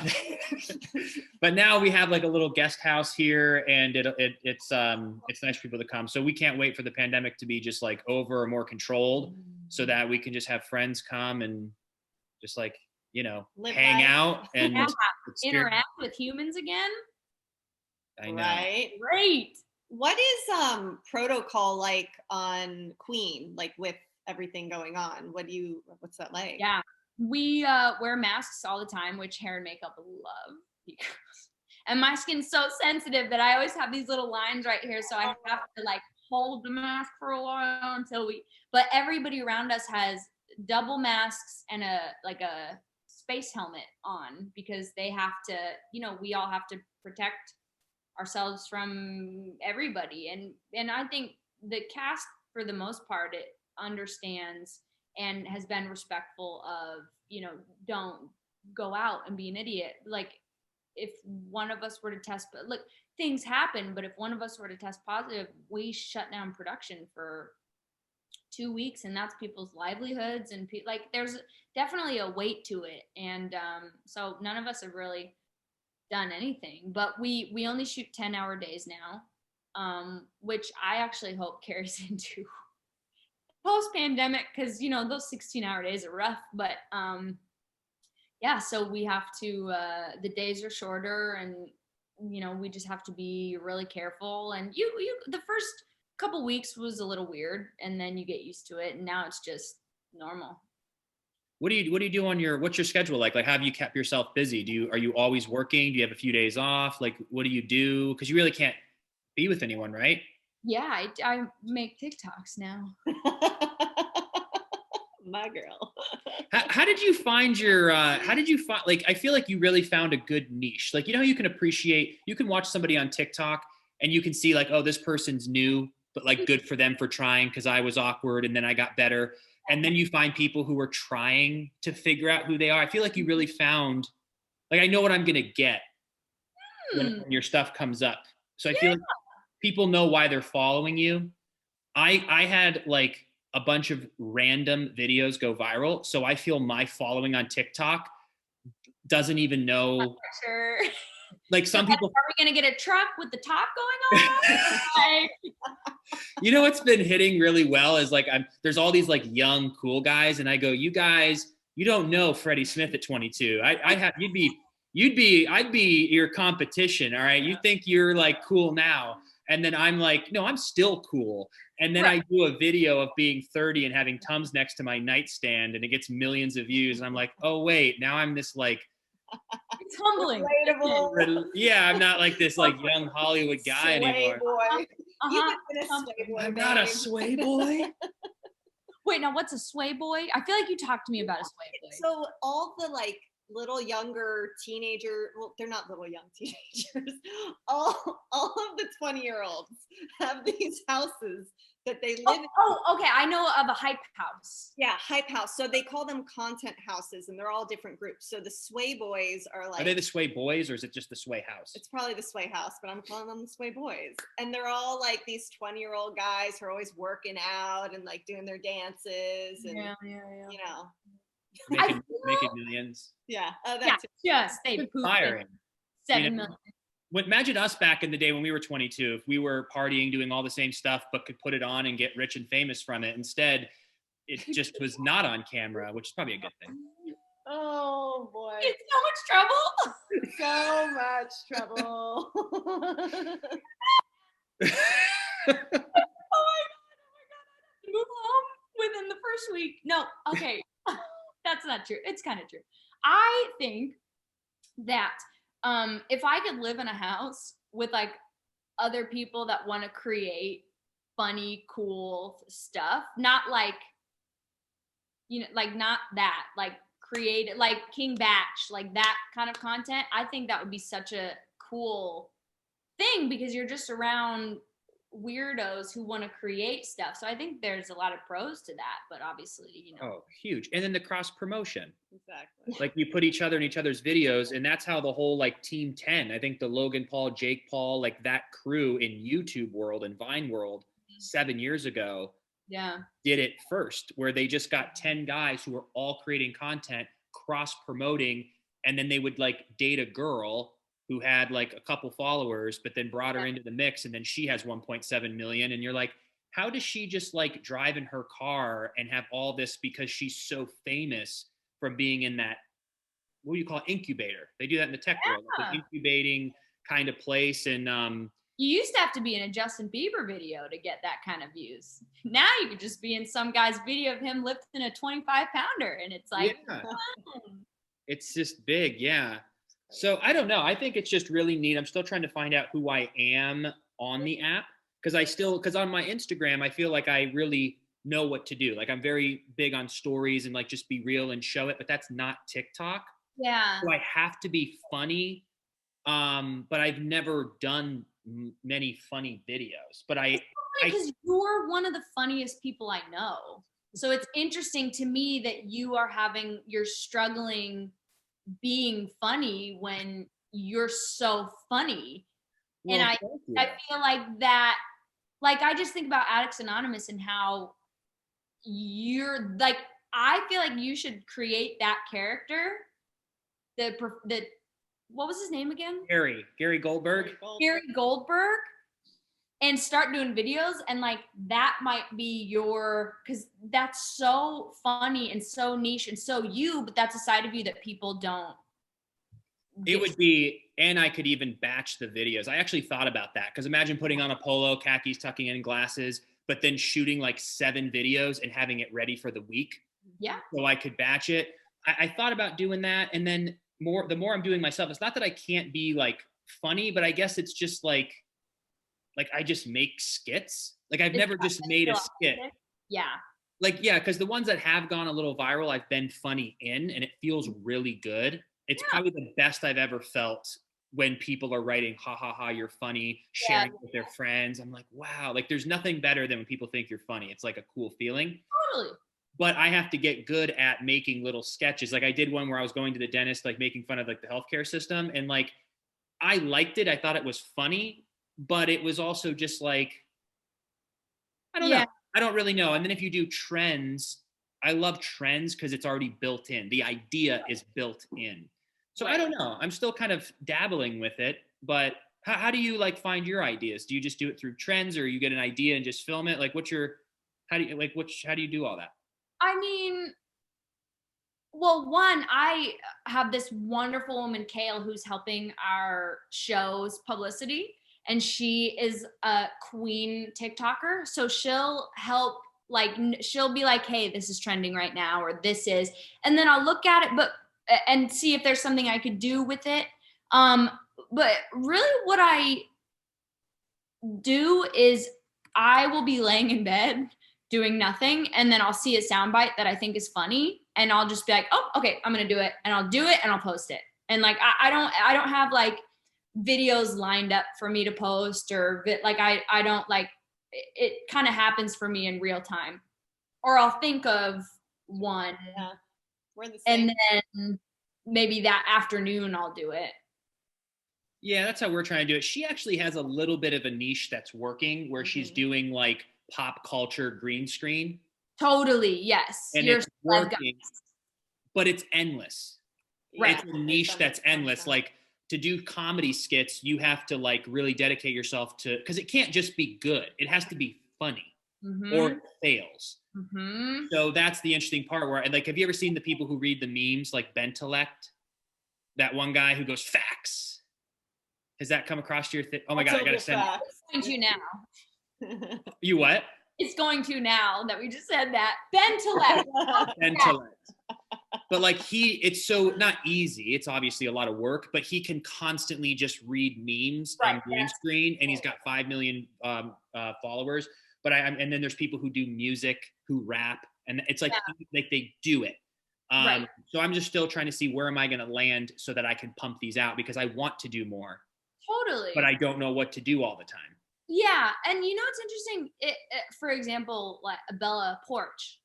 but now we have like a little guest house here, and it's nice for people to come. So we can't wait for the pandemic to be just like over or more controlled, so that we can just have friends come and just like, hang out and interact with humans again. I know. Right? Great. What is protocol like on Queen, like with everything going on? What's that like? Yeah, we wear masks all the time, which hair and makeup love. And my skin's so sensitive that I always have these little lines right here, so I have to like hold the mask for a while but everybody around us has double masks and a space helmet on, because they have to, we all have to protect ourselves from everybody, and I think the cast, for the most part, it understands and has been respectful of, don't go out and be an idiot. Like, if one of us were to test, but look, things happen, but if one of us were to test positive, we shut down production for 2 weeks, and that's people's livelihoods, and there's definitely a weight to it, and so none of us have really done anything, but we only shoot 10-hour days now, which I actually hope carries into post-pandemic, because those 16-hour days are rough, but so we have to the days are shorter, and we just have to be really careful, and you the first couple weeks was a little weird, and then you get used to it, and now it's just normal. What do you do what's your schedule like? Like, have you kept yourself busy? Are you always working? Do you have a few days off? Like, what do you do? Because you really can't be with anyone, right? Yeah, I make TikToks now. My girl. How did you find like, I feel like you really found a good niche. Like, you can watch somebody on TikTok and you can see like, oh, this person's new, but like, good for them for trying, because I was awkward and then I got better. And then you find people who are trying to figure out who they are. I feel like you really found, like, I know what I'm going to get when your stuff comes up. So I feel like people know why they're following you. I had like a bunch of random videos go viral. So I feel my following on TikTok doesn't even know. Sure. Like, some people. Are we going to get a truck with the top going on? What's been hitting really well is like, there's all these like young cool guys, and I go, you guys, you don't know Freddie Smith at 22. I'd be your competition. All right. You think you're like cool now. And then I'm like, no, I'm still cool. And then I do a video of being 30 and having Tums next to my nightstand, and it gets millions of views. And I'm like, oh wait, now I'm this like, It's humbling. yeah, I'm not like this like young Hollywood guy Sway anymore. boy. You've Uh-huh. been a sway boy. I'm not a babe. sway boy. Wait, now what's a sway boy? I feel like you talked to me about a sway boy. So all the like little younger teenager, well, they're not little young teenagers. All of the 20-year-olds have these houses that they live in. Oh, okay. I know of a hype house. Yeah, hype house. So they call them content houses, and they're all different groups. So the sway boys are like, Are they the sway boys or is it just the sway house? it's probably the sway house, but I'm calling them the sway boys. And they're all like these 20-year-old guys who are always working out and like doing their dances and you know. Making millions. Yeah. Yeah, just they pooped Firing. 7 million. Imagine us back in the day when we were 22, if we were partying, doing all the same stuff, but could put it on and get rich and famous from it. Instead, it just was not on camera, which is probably a good thing. Oh boy. It's so much trouble. So much trouble. Oh my god. Move home within the first week. No, okay. That's not true. It's kind of true. I think that if I could live in a house with like other people that want to create funny, cool stuff, not like, you know, like not that, like create like King Batch, like that kind of content, I think that would be such a cool thing because you're just around weirdos who want to create stuff. So I think there's a lot of pros to that, but obviously, you know. Oh, huge. And then the cross promotion. Exactly. Like you put each other in each other's videos, and that's how the whole like Team 10, I think the Logan Paul, Jake Paul, like that crew in YouTube world and Vine world 7 years ago Yeah. did it first, where they just got 10 guys who were all creating content, cross promoting, and then they would like date a girl who had like a couple followers, but then brought her into the mix, and then she has 1.7 million. And you're like, how does she just like drive in her car and have all this because she's so famous from being in that, what do you call it, incubator? They do that in the tech world, like the incubating kind of place. And You used to have to be in a Justin Bieber video to get that kind of views. Now you could just be in some guy's video of him lifting a 25-pounder, and it's like, yeah, it's just big. Yeah. So I don't know. I think it's just really neat. I'm still trying to find out who I am on the app because on my Instagram, I feel like I really know what to do. Like I'm very big on stories and like just be real and show it, but that's not TikTok. yeah. So I have to be funny. But I've never done many funny videos, but Because you're one of the funniest people I know. So it's interesting to me that you're struggling being funny when you're so funny. well, And I thank you. feel like that, like I just think about Addicts Anonymous and how you're like, I feel like you should create that character. The what was his name again? Gary Goldberg. Gary Goldberg, and start doing videos, and like that might be because that's so funny and so niche and so you, but that's a side of you that people don't It would be, and I could even batch the videos. I actually thought about that because imagine putting on a polo, khakis, tucking in glasses, but then shooting like 7 videos and having it ready for the week. Yeah. So I could batch it. I thought about doing that, and then the more I'm doing myself, it's not that I can't be like funny, but I guess it's just like I just make skits. Like I've never just made a skit. Yeah. Like, yeah, because the ones that have gone a little viral, I've been funny in, and it feels really good. It's probably the best I've ever felt when people are writing, ha, ha, ha, you're funny, sharing it with their friends. I'm like, wow, like there's nothing better than when people think you're funny. It's like a cool feeling. Totally. But I have to get good at making little sketches. Like I did one where I was going to the dentist, like making fun of like the healthcare system. And like, I liked it. I thought it was funny, but it was also just like, I don't know. I don't really know. And then if you do trends, I love trends because it's already built in. The idea is built in. So I don't know. I'm still kind of dabbling with it, but how do you like find your ideas? Do you just do it through trends, or you get an idea and just film it? Like how do you do all that? I mean, well, one, I have this wonderful woman, Kale, who's helping our show's publicity. and she is a queen TikToker. So she'll help, like, she'll be like, hey, this is trending right now, or this is, and then I'll look at it, and see if there's something I could do with it. But really what I do is I will be laying in bed doing nothing, and then I'll see a soundbite that I think is funny, and I'll just be like, oh, okay, I'm gonna do it, and I'll do it, and I'll post it. And like I don't have like videos lined up for me to post, or like I don't, like, it kind of happens for me in real time, or I'll think of one, Yeah, we're the same. and then maybe that afternoon I'll do it. Yeah, that's how we're trying to do it. She actually has a little bit of a niche that's working where she's doing like pop culture green screen. Totally, yes. And it's working, but it's endless. Right. It's a niche that's endless. Like, to do comedy skits, you have to like really dedicate yourself to, because it can't just be good. It has to be funny, or it fails. So that's the interesting part where, like, have you ever seen the people who read the memes, like Bentellect? That one guy who goes, facts. Has that come across your oh my God, I gotta send it. It's going to now. You what? It's going to now that we just said that. Bentellect. Bentellect. But like it's so not easy. It's obviously a lot of work, but he can constantly just read memes on green screen, and he's got 5 million followers. But and then there's people who do music, who rap, and it's like they do it. So I'm just still trying to see where am I going to land so that I can pump these out, because I want to do more. Totally. But I don't know what to do all the time. Yeah, and you know what's interesting? For example, like Bella Porch.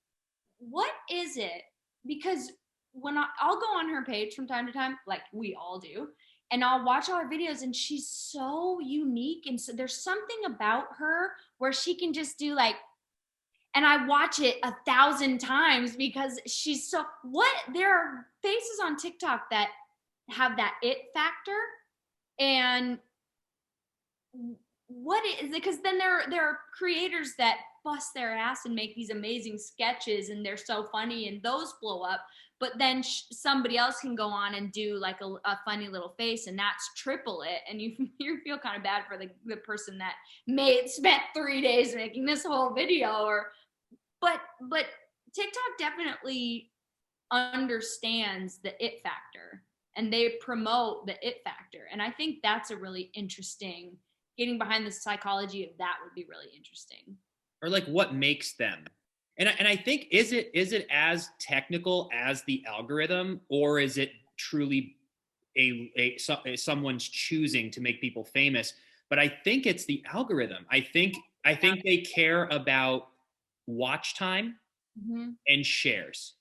What is it? Because when I'll go on her page from time to time, like we all do, and I'll watch all her videos, and she's so unique, and so there's something about her where she can just do like, and I watch it 1,000 times because she's so, there are faces on TikTok that have that it factor, and what is it? Because then there are creators that bust their ass and make these amazing sketches, and they're so funny, and those blow up. But then somebody else can go on and do like a funny little face, and that's triple it. And you feel kind of bad for the person that spent 3 days making this whole video. But TikTok definitely understands the it factor, and they promote the it factor. And I think that's a really interesting, getting behind the psychology of that would be really interesting. Or like what makes them. And I think, is it as technical as the algorithm, or is it truly someone's choosing to make people famous? But I think it's the algorithm. I think they care about watch time and shares.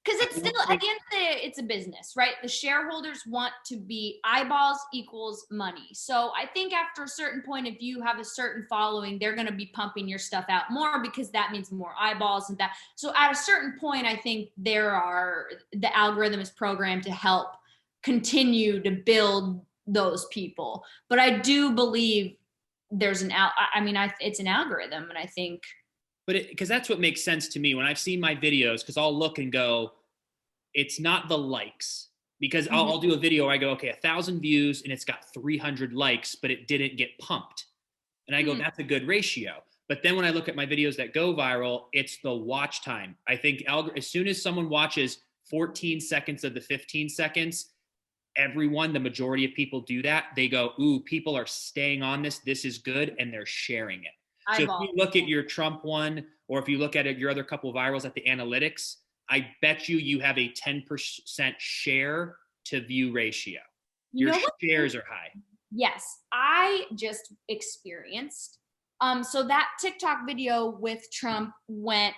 Because it's still, at the end of the day, it's a business, right? The shareholders want to be eyeballs equals money. So I think after a certain point, if you have a certain following, they're going to be pumping your stuff out more, because that means more eyeballs and that. So at a certain point, I think the algorithm is programmed to help continue to build those people. But I do believe there's it's an algorithm, and I think. But because that's what makes sense to me when I've seen my videos, because I'll look and go, it's not the likes, because I'll do a video where I go, okay, 1,000 views and it's got 300 likes, but it didn't get pumped. And I go, that's a good ratio. But then when I look at my videos that go viral, it's the watch time. I think as soon as someone watches 14 seconds of the 15 seconds, the majority of people do that. They go, ooh, people are staying on this. This is good. And they're sharing it. So if you look at your Trump one, or if you look at your other couple of virals at the analytics, I bet you have a 10% share to view ratio. Your shares are high. Yes, I just experienced. So that TikTok video with Trump went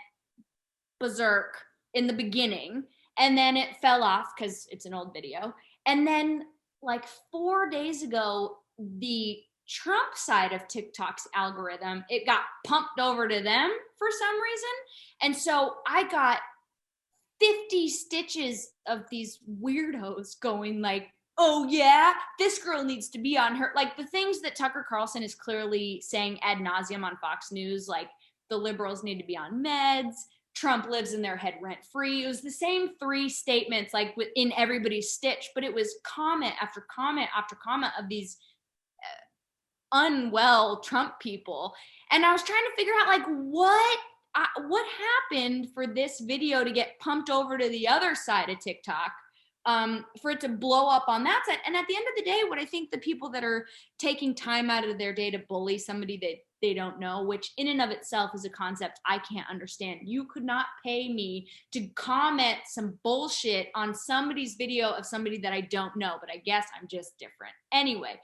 berserk in the beginning, and then it fell off because it's an old video. And then like 4 days ago, the Trump side of TikTok's algorithm, it got pumped over to them for some reason. And so I got 50 stitches of these weirdos going like, oh yeah, this girl needs to be on her. Like the things that Tucker Carlson is clearly saying ad nauseum on Fox News, like the liberals need to be on meds, Trump lives in their head rent free. It was the same 3 statements like in everybody's stitch, but it was comment after comment after comment of these unwell Trump people. And I was trying to figure out like what happened for this video to get pumped over to the other side of TikTok, for it to blow up on that side. And at the end of the day, what I think the people that are taking time out of their day to bully somebody that they don't know, which in and of itself is a concept I can't understand. You could not pay me to comment some bullshit on somebody's video of somebody that I don't know, but I guess I'm just different. Anyway,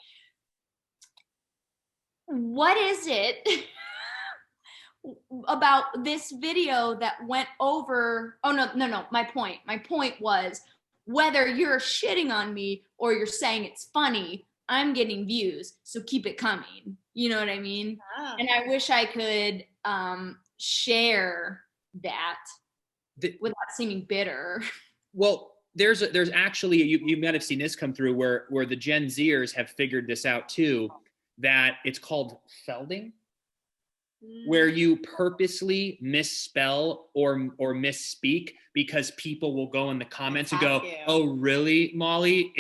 what is it about this video that went over? Oh, no. My point was, whether you're shitting on me or you're saying it's funny, I'm getting views, so keep it coming. You know what I mean? Ah. And I wish I could share that without seeming bitter. Well, there's actually, you might have seen this come through where the Gen Zers have figured this out too, that it's called felding, where you purposely misspell or misspeak because people will go in the comments and go, "Oh, really, Molly?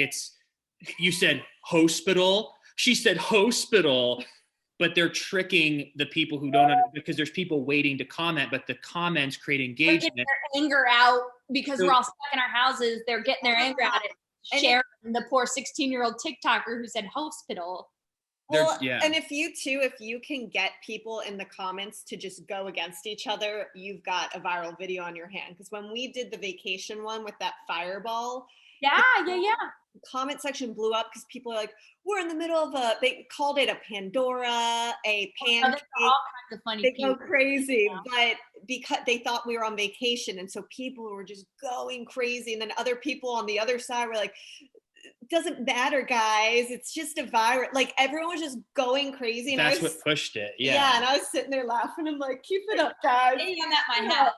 You said hospital. She said hospital." But they're tricking the people who don't because there's people waiting to comment, but the comments create engagement. They're getting their anger out because we're all stuck in our houses. They're getting their anger out at sharing the poor 16-year-old TikToker who said hospital. Well, and if you can get people in the comments to just go against each other, you've got a viral video on your hand. Because when we did the vacation one with that fireball, the comment section blew up because people are like, we're in the middle of they called it a Pandora, a pancake. All kinds of funny they people. go crazy, but because they thought we were on vacation, and so people were just going crazy, and then other people on the other side were like, doesn't matter, guys, it's just a virus. Like, everyone was just going crazy, and that's what pushed it. And I was sitting there laughing. I'm like, keep it up, guys. I'm at my house.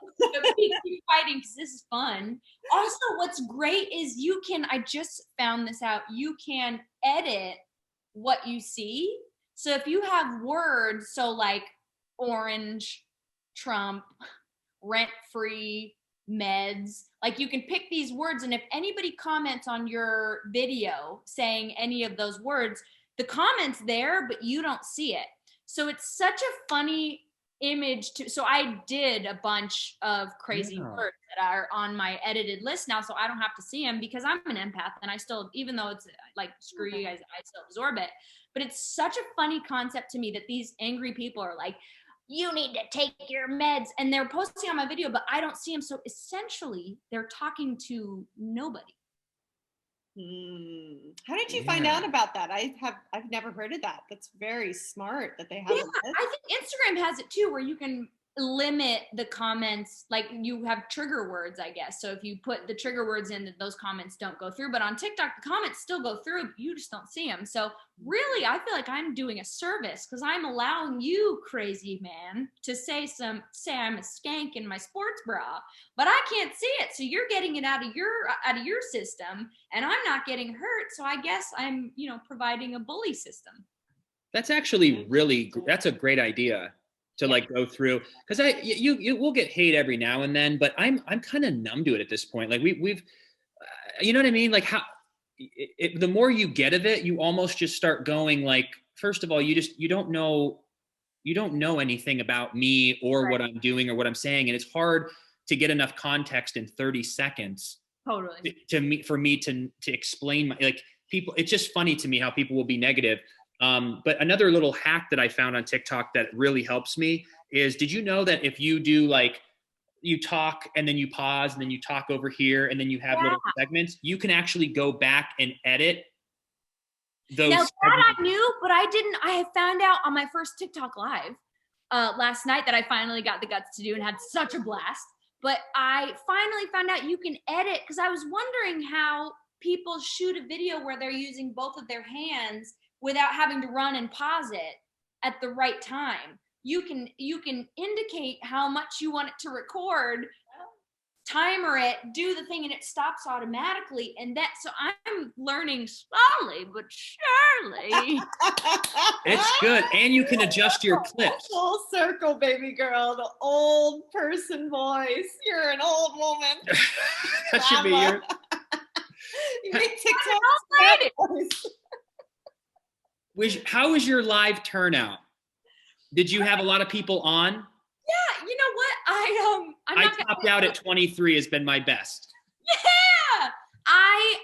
Keep fighting because this is fun. Also, what's great is I just found this out, you can edit what you see. So if you have words, so like orange, Trump, rent-free, meds, like you can pick these words, and if anybody comments on your video saying any of those words, the comment's there, but you don't see it. So it's such a funny image so I did a bunch of crazy words that are on my edited list now, so I don't have to see them because I'm an empath, and I still, even though it's like, screw you guys, I still absorb it. But it's such a funny concept to me that these angry people are like, you need to take your meds, and they're posting on my video, but I don't see them. So essentially they're talking to nobody. How did you find out about that? I've never heard of that. That's very smart that they have. I think Instagram has it too, where you can limit the comments, like you have trigger words, I guess. So if you put the trigger words in, that those comments don't go through, but on TikTok the comments still go through, you just don't see them. So really, I feel like I'm doing a service because I'm allowing you, crazy man, to say I'm a skank in my sports bra, but I can't see it. So you're getting it out of your system, and I'm not getting hurt. So I guess I'm, providing a bully system. That's actually that's a great idea to like go through, because you will get hate every now and then, but I'm kind of numb to it at this point. Like we've you know what I mean? Like the more you get of it, you almost just start going like, first of all, you don't know anything about me or what I'm doing or what I'm saying, and it's hard to get enough context in 30 seconds. Totally. For me to explain people. It's just funny to me how people will be negative. But another little hack that I found on TikTok that really helps me is, did you know that if you do like, you talk and then you pause and then you talk over here and then you have little segments, you can actually go back and edit those. Now that I knew, but I didn't. I had found out on my first TikTok live last night that I finally got the guts to do and had such a blast. But I finally found out you can edit, because I was wondering how people shoot a video where they're using both of their hands without having to run and pause it at the right time. You can indicate how much you want it to record, timer it, do the thing, and it stops automatically. And so I'm learning slowly but surely. It's good. And you can adjust your clips. Full circle, baby girl. The old person voice. You're an old woman. That should be your... You make TikTok. How was your live turnout? Did you have a lot of people on? Yeah, you know what? I'm I not topped out at 23 has been my best. Yeah. I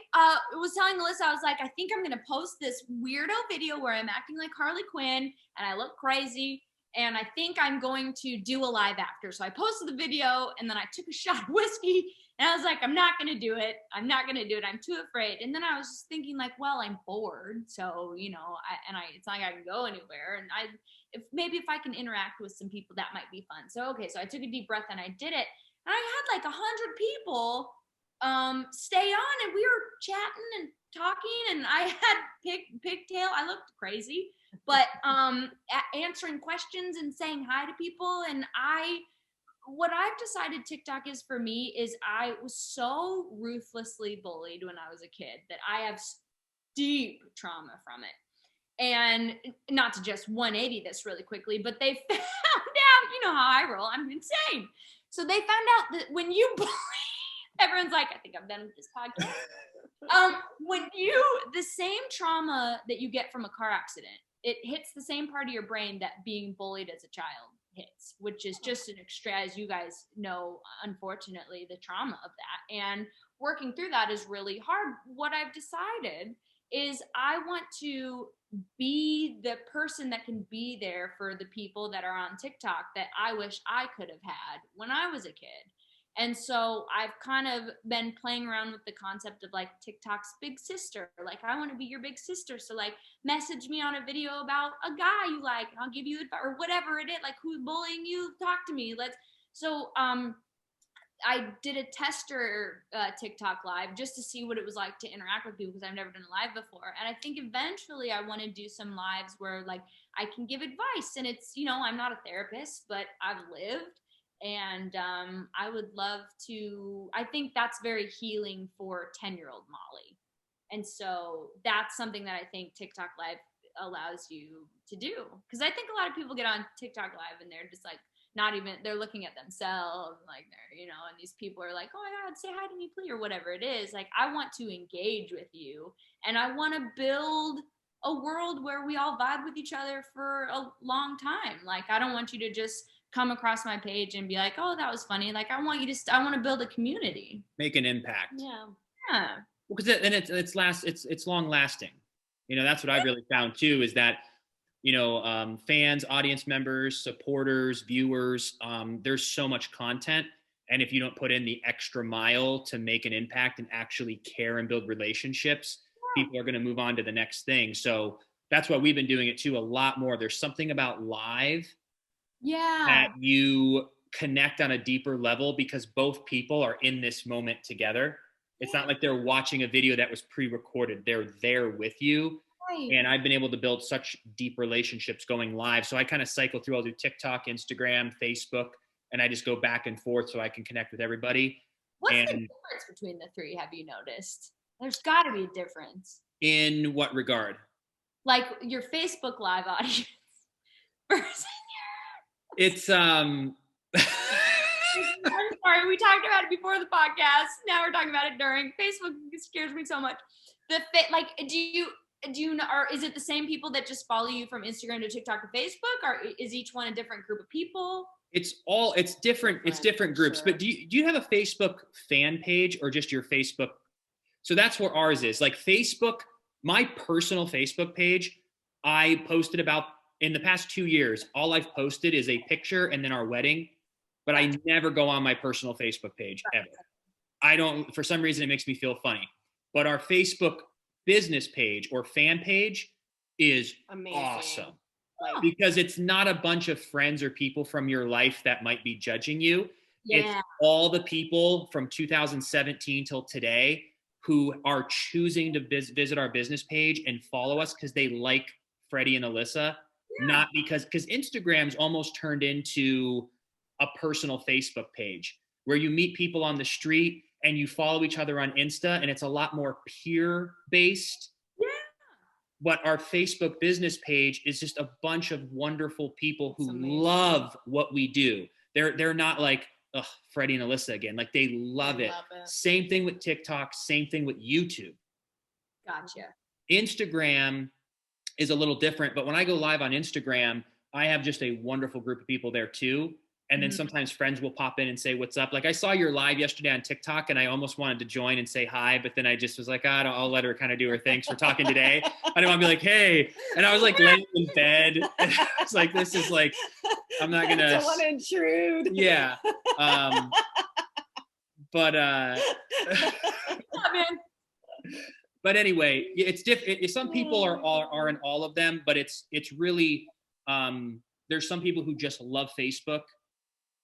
was telling Alyssa, I was like, I think I'm gonna post this weirdo video where I'm acting like Harley Quinn and I look crazy. And I think I'm going to do a live after. So I posted the video and then I took a shot of whiskey and I was like, I'm not gonna do it. I'm not gonna do it. I'm too afraid. And then I was just thinking like, well, I'm bored. So, you know, it's not like I can go anywhere. And if I can interact with some people, that might be fun. So, okay. So I took a deep breath and I did it. And I had like 100 people stay on and we were chatting and talking and I had pigtail. I looked crazy, but answering questions and saying hi to people. And what I've decided TikTok is for me is I was so ruthlessly bullied when I was a kid that I have deep trauma from it. And not to just 180 this really quickly, but they found out, you know how I roll, I'm insane. So they found out that when you bully, everyone's like, I think I'm done with this podcast. The same trauma that you get from a car accident, it hits the same part of your brain that being bullied as a child hits, which is just an extra, as you guys know, unfortunately, the trauma of that. And working through that is really hard. What I've decided is I want to be the person that can be there for the people that are on TikTok that I wish I could have had when I was a kid. And so I've kind of been playing around with the concept of like TikTok's big sister. Like, I want to be your big sister. So like message me on a video about a guy you like, and I'll give you advice or whatever it is, like who's bullying you, talk to me. I did a tester TikTok live just to see what it was like to interact with people because I've never done a live before. And I think eventually I want to do some lives where like I can give advice and it's, you know, I'm not a therapist, but I've lived. And I would love to, I think that's very healing for 10-year-old Molly. And so that's something that I think TikTok Live allows you to do. Because I think a lot of people get on TikTok Live and they're just like, not even, they're looking at themselves, like they're, you know, and these people are like, oh my God, say hi to me, please, or whatever it is. Like, I want to engage with you and I want to build a world where we all vibe with each other for a long time. Like, I don't want you to just come across my page and be like, oh, that was funny. Like, I want to build a community. Make an impact. Yeah. Well, because it's long lasting. You know, that's what I've really found too, is that, you know, fans, audience members, supporters, viewers, there's so much content. And if you don't put in the extra mile to make an impact and actually care and build relationships, people are going to move on to the next thing. So that's why we've been doing it too, a lot more. There's something about live that you connect on a deeper level because both people are in this moment together. It's not like they're watching a video that was pre-recorded. They're there with you. Right. And I've been able to build such deep relationships going live. So I kind of cycle through, I'll do TikTok, Instagram, Facebook, and I just go back and forth so I can connect with everybody. What's the difference between the three, have you noticed? There's got to be a difference. In what regard? Like your Facebook Live audience versus It's I'm sorry, we talked about it before the podcast. Now we're talking about it during. Facebook scares me so much. Do you know, or is it the same people that just follow you from Instagram to TikTok to Facebook, or is each one a different group of people? It's different. It's different groups. Sure. But do you have a Facebook fan page or just your Facebook? So that's where ours is. Like Facebook, my personal Facebook page, I posted about in the past 2 years, all I've posted is a picture and then our wedding, but I never go on my personal Facebook page ever. I don't, for some reason, it makes me feel funny. But our Facebook business page or fan page is amazing. Awesome. Because it's not a bunch of friends or people from your life that might be judging you. Yeah. It's all the people from 2017 till today who are choosing to visit our business page and follow us because they like Freddie and Alyssa. Yeah. Not because Instagram's almost turned into a personal Facebook page where you meet people on the street and you follow each other on Insta, and it's a lot more peer based. Yeah. But our Facebook business page is just a bunch of wonderful people who love what we do. They're not like, ugh, Freddie and Alyssa again. Like they love it. Same thing with TikTok, same thing with YouTube. Gotcha. Instagram is a little different. But when I go live on Instagram, I have just a wonderful group of people there too. And then sometimes friends will pop in and say, what's up? Like I saw your live yesterday on TikTok and I almost wanted to join and say hi, but then I just was like, I'll let her kind of do her thing. So we're talking today. I don't want to be like, hey. And I was like laying in bed. And I was like, this is like, I'm not going to. I don't want to intrude. Yeah. But but anyway, it's different. Some people are in all of them, but it's really there's some people who just love Facebook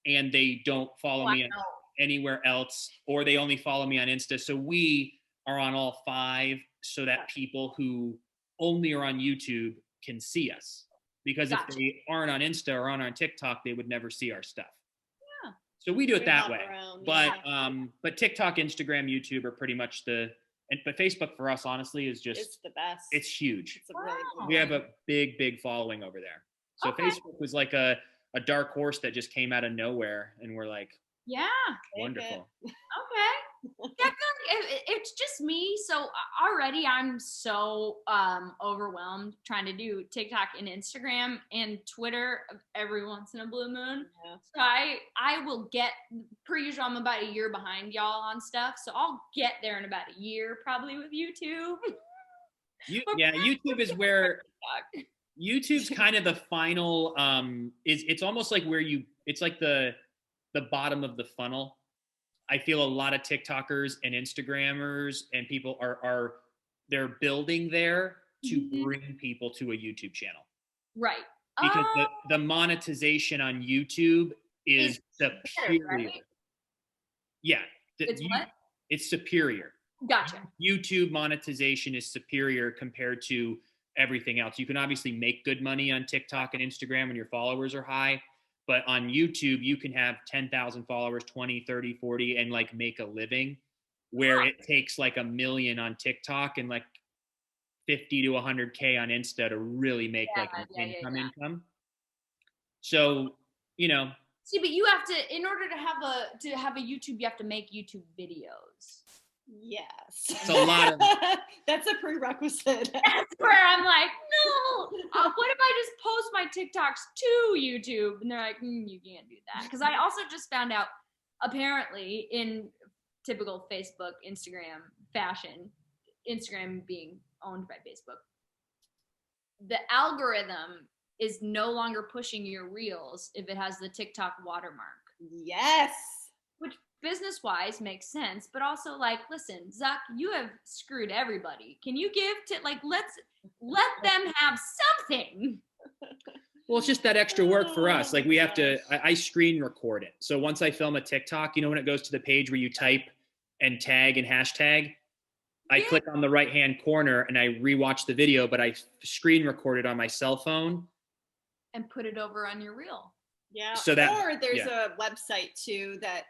and they don't follow me anywhere else, or they only follow me on Insta. So we are on all 5 so that people who only are on YouTube can see us. Because if they aren't on Insta or aren't on TikTok, they would never see our stuff. Yeah. So we do it that way. But TikTok, Instagram, YouTube are pretty much but Facebook for us, honestly, is just it's the best. It's huge. It's really cool. We have a big following over there. So Facebook was like a dark horse that just came out of nowhere, and we're like, yeah, wonderful. Okay. Yeah, it's just me. So already I'm so overwhelmed trying to do TikTok and Instagram and Twitter every once in a blue moon. Yeah. So I will get, per usual, I'm about a year behind y'all on stuff. So I'll get there in about a year probably with YouTube. YouTube is where YouTube's kind of the final it's almost like it's like the bottom of the funnel. I feel a lot of TikTokers and Instagrammers and people they're building there to bring people to a YouTube channel. Right. Because the monetization on YouTube is superior. Better, right? Yeah. It's superior. Gotcha. YouTube monetization is superior compared to everything else. You can obviously make good money on TikTok and Instagram when your followers are high. But on YouTube, you can have 10,000 followers, 20, 30, 40, and like make a living, where it takes like 1 million on TikTok and like 50 to 100K on Insta to really make income. So, See, but you have to, in order to have a YouTube, you have to make YouTube videos. Yes. It's a lot of. That's a prerequisite. That's where I'm like, no. What if I just post my TikToks to YouTube? And they're like, you can't do that. Because I also just found out, apparently, in typical Facebook, Instagram fashion, Instagram being owned by Facebook, the algorithm is no longer pushing your reels if it has the TikTok watermark. Yes. Which business-wise makes sense, but also like, listen, Zuck, you have screwed everybody. Can you give to let them have something? Well, it's just that extra work for us. Like we have to, I screen record it. So once I film a TikTok, when it goes to the page where you type and tag and hashtag, I click on the right-hand corner and I rewatch the video, but I screen record it on my cell phone. And put it over on your reel. Yeah. So or there's a website too that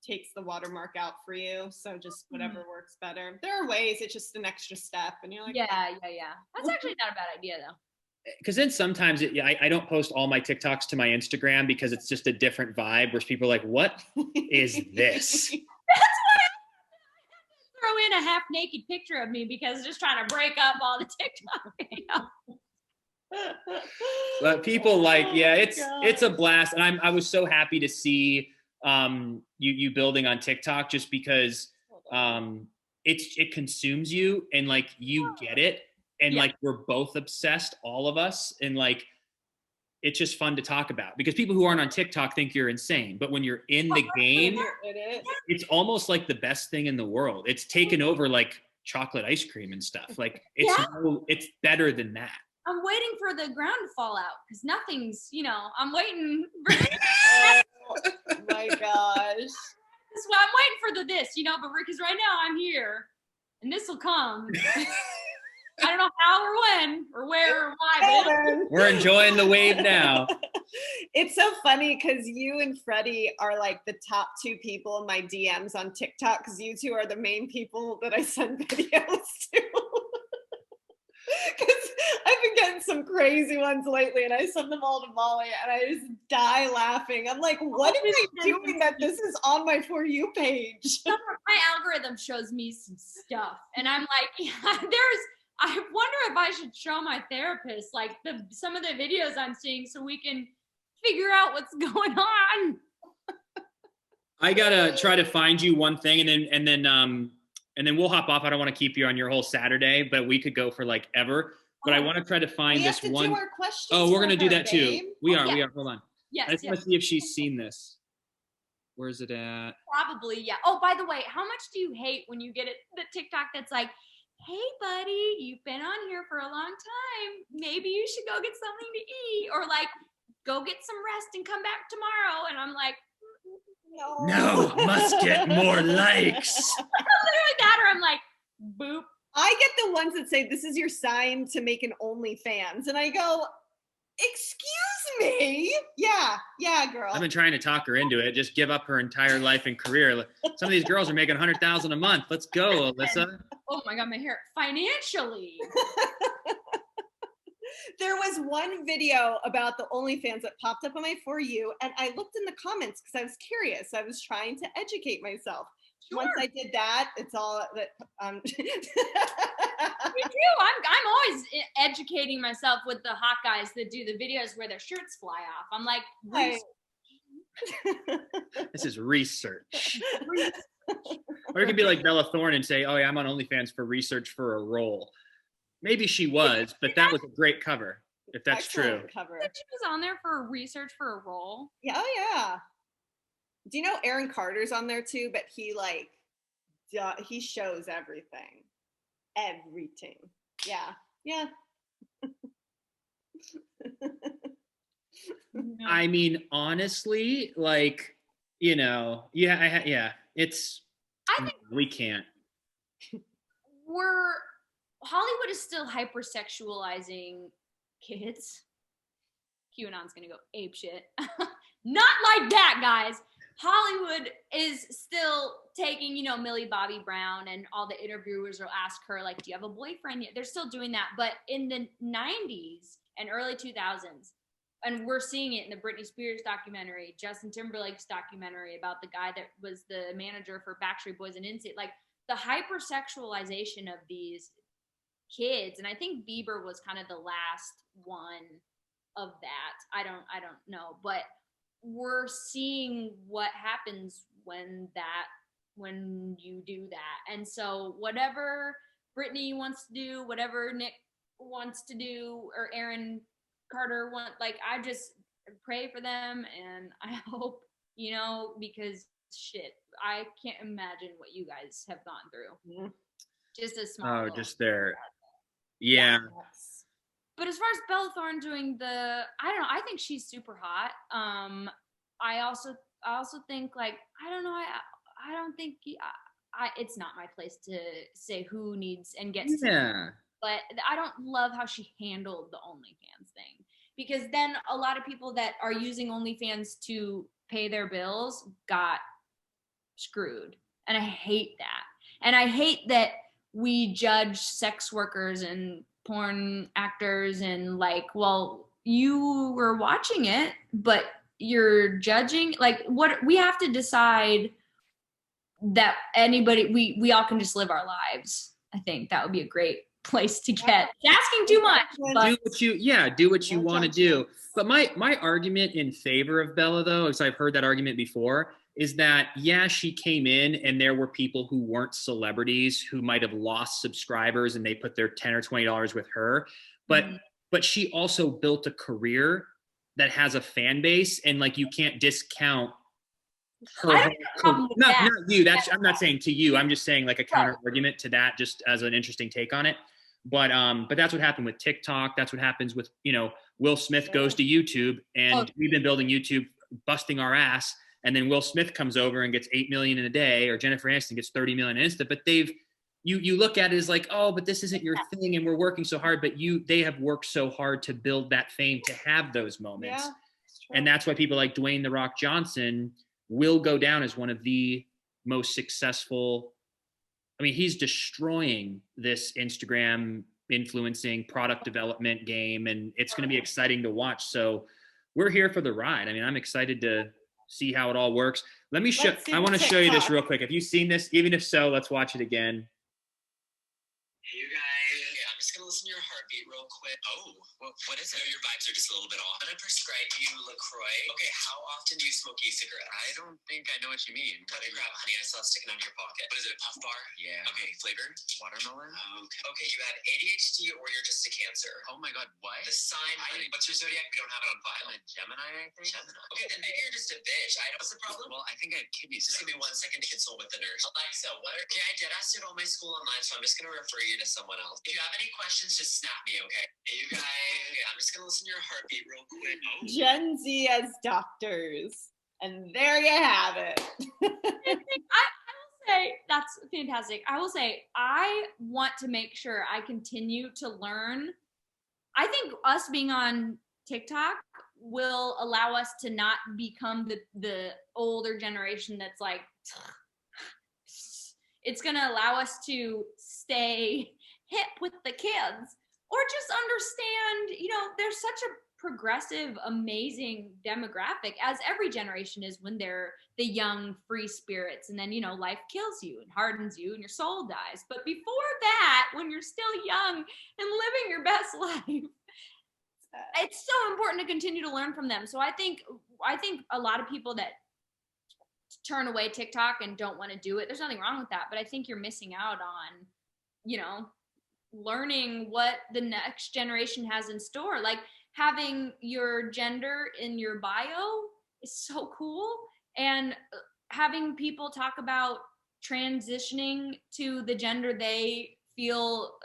takes the watermark out for you. So just whatever works better. There are ways, it's just an extra step. And you're like, yeah. That's actually not a bad idea though. Because then sometimes I don't post all my TikToks to my Instagram because it's just a different vibe where people are like, what is this? That's why I throw in a half naked picture of me because just trying to break up all the TikTok. But people it's a blast. And I was so happy to see you building on TikTok just because it consumes you and like you get it. And like we're both obsessed, all of us, and like it's just fun to talk about because people who aren't on TikTok think you're insane, but when you're in the game, it's almost like the best thing in the world. It's taken over like chocolate ice cream and stuff. Like it's better than that. I'm waiting for the ground to fall out because nothing's, I'm waiting for oh my gosh. So I'm waiting for this, but because right now I'm here and this will come. I don't know how or when or where or why, but we're enjoying the wave now. It's so funny because you and Freddie are like the top 2 people in my DMs on TikTok because you 2 are the main people that I send videos to. Because I've been getting some crazy ones lately and I send them all to Molly and I just die laughing. I'm like, what am I doing that this is on my For You page? My algorithm shows me some stuff and I'm like, I wonder if I should show my therapist like some of the videos I'm seeing so we can figure out what's going on. I gotta try to find you one thing, and then we'll hop off. I don't want to keep you on your whole Saturday, but we could go for like ever. But I want to try to find We this have to one. do our questions. Oh, we're for gonna do her, that too. babe. We are. Hold on. I Yes, just want to see if she's seen this. Where's it at? Probably, yeah. Oh, by the way, how much do you hate when you get the TikTok that's like, hey, buddy, you've been on here for a long time. Maybe you should go get something to eat, or like, go get some rest and come back tomorrow. And I'm like, No, must get more likes. literally that, or I'm like, boop. I get the ones that say this is your sign to make an OnlyFans, and I go, excuse me? Yeah, girl. I've been trying to talk her into it. Just give up her entire life and career. Some of these girls are making $100,000 a month. Let's go, Alyssa. Oh my God, my hair. Financially. There was one video about the OnlyFans that popped up on my For You, and I looked in the comments because I was curious. I was trying to educate myself. Sure. Once I did that, it's all that. Me too. I'm always educating myself with the hot guys that do the videos where their shirts fly off. I'm like, Right. This is research. Or it could be like Bella Thorne and say, oh yeah, I'm on OnlyFans for research for a role. Maybe she was, but that was a great cover, if that's Excellent true. cover. she was on there for research for a role. Yeah, oh yeah. Do you know Aaron Carter's on there too? But he he shows everything. Everything. Yeah. I mean, honestly, like, yeah, it's, I think we can't. Hollywood is still hypersexualizing kids. QAnon's gonna go ape shit. Not like that, guys. Hollywood is still taking, Millie Bobby Brown, and all the interviewers will ask her, like, do you have a boyfriend yet? They're still doing that. But in the 90s and early 2000s, and we're seeing it in the Britney Spears documentary, Justin Timberlake's documentary about the guy that was the manager for Backstreet Boys and NSYNC, like the hypersexualization of these kids. And I think Bieber was kind of the last one of that. I don't know, but we're seeing what happens when you do that. And so whatever Britney wants to do, whatever Nick wants to do, or Aaron Carter like, I just pray for them, and I hope, because shit, I can't imagine what you guys have gone through. Yeah. Just a small. Oh, just there. Yeah. But as far as Bella Thorne doing I don't know, I think she's super hot. I also think, like, I don't know, I don't think it's not my place to say who needs and gets to, but I don't love how she handled the OnlyFans thing, because then a lot of people that are using OnlyFans to pay their bills got screwed, and I hate that. And I hate that we judge sex workers and porn actors, and like, well, you were watching it, but you're judging. Like, what we have to decide that we all can just live our lives. I think that would be a great place to get. It's asking too much. But Do what you want to do. But my argument in favor of Bella, though, because I've heard that argument before, is that, yeah, she came in and there were people who weren't celebrities who might have lost subscribers, and they put their $10 or $20 with her. But she also built a career that has a fan base, and like, you can't discount her. Not you. I'm not saying to you. I'm just saying, like, a counter argument to that, just as an interesting take on it. But that's what happened with TikTok. That's what happens with, Will Smith goes to YouTube, and we've been building YouTube, busting our ass. And then Will Smith comes over and gets 8 million in a day, or Jennifer Aniston gets 30 million in an instant. But you look at it as like, oh, but this isn't your thing, and we're working so hard. But they have worked so hard to build that fame, to have those moments. Yeah, and that's why people like Dwayne "The Rock" Johnson will go down as one of the most successful. I mean, he's destroying this Instagram influencing product development game, and it's going to be exciting to watch. So we're here for the ride. I mean, I'm excited to see how it all works. I want to show you this real quick. Have you seen this? Even if so, let's watch it again. Hey, you guys, I'm just gonna listen to your heartbeat real quick. Oh, what is it? No, your vibes are just a little bit off. I'm gonna prescribe you LaCroix. Okay, how often do you smoke e-cigarette? I don't think I know what you mean. Cut and grab, honey. I saw it sticking out of your pocket. What is it, a puff bar? Yeah. Okay, flavor? Watermelon? Okay. Okay, you had ADHD or you're just a Cancer. Oh my God, what? The sign, honey. What's your zodiac? We don't have it on file. I'm a Gemini, I think. Gemini. Okay, then maybe you're just a bitch. What's the problem? Well, I think I have kidney stones. Just give me 1 second to consult with the nurse. Alexa, okay, I did ask all my school online, so I'm just gonna refer you to someone else. If you have any questions, just snap me, okay? Hey, you guys, okay, I'm just gonna listen to your heartbeat real quick. Oh. Gen Z as doctors. And there you have it. I will say that's fantastic. I will say I want to make sure I continue to learn. I think us being on TikTok will allow us to not become the older generation that's like, it's going to allow us to stay hip with the kids, or just understand, there's such a progressive, amazing demographic, as every generation is when they're the young, free spirits. And then, life kills you and hardens you and your soul dies. But before that, when you're still young and living your best life, it's so important to continue to learn from them. So I think a lot of people that turn away TikTok and don't want to do it, there's nothing wrong with that, but I think you're missing out on, learning what the next generation has in store. Like having your gender in your bio is so cool, and having people talk about transitioning to the gender they feel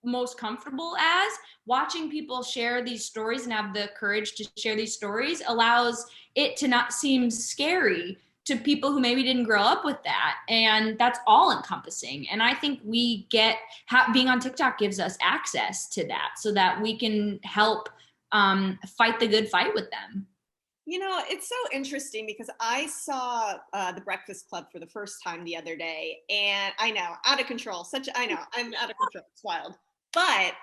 most comfortable as, watching people share these stories and have the courage to share these stories allows it to not seem scary to people who maybe didn't grow up with that. And that's all encompassing. And I think we being on TikTok gives us access to that so that we can help fight the good fight with them. It's so interesting because I saw The Breakfast Club for the first time the other day, and I know, out of control. I'm out of control. It's wild. But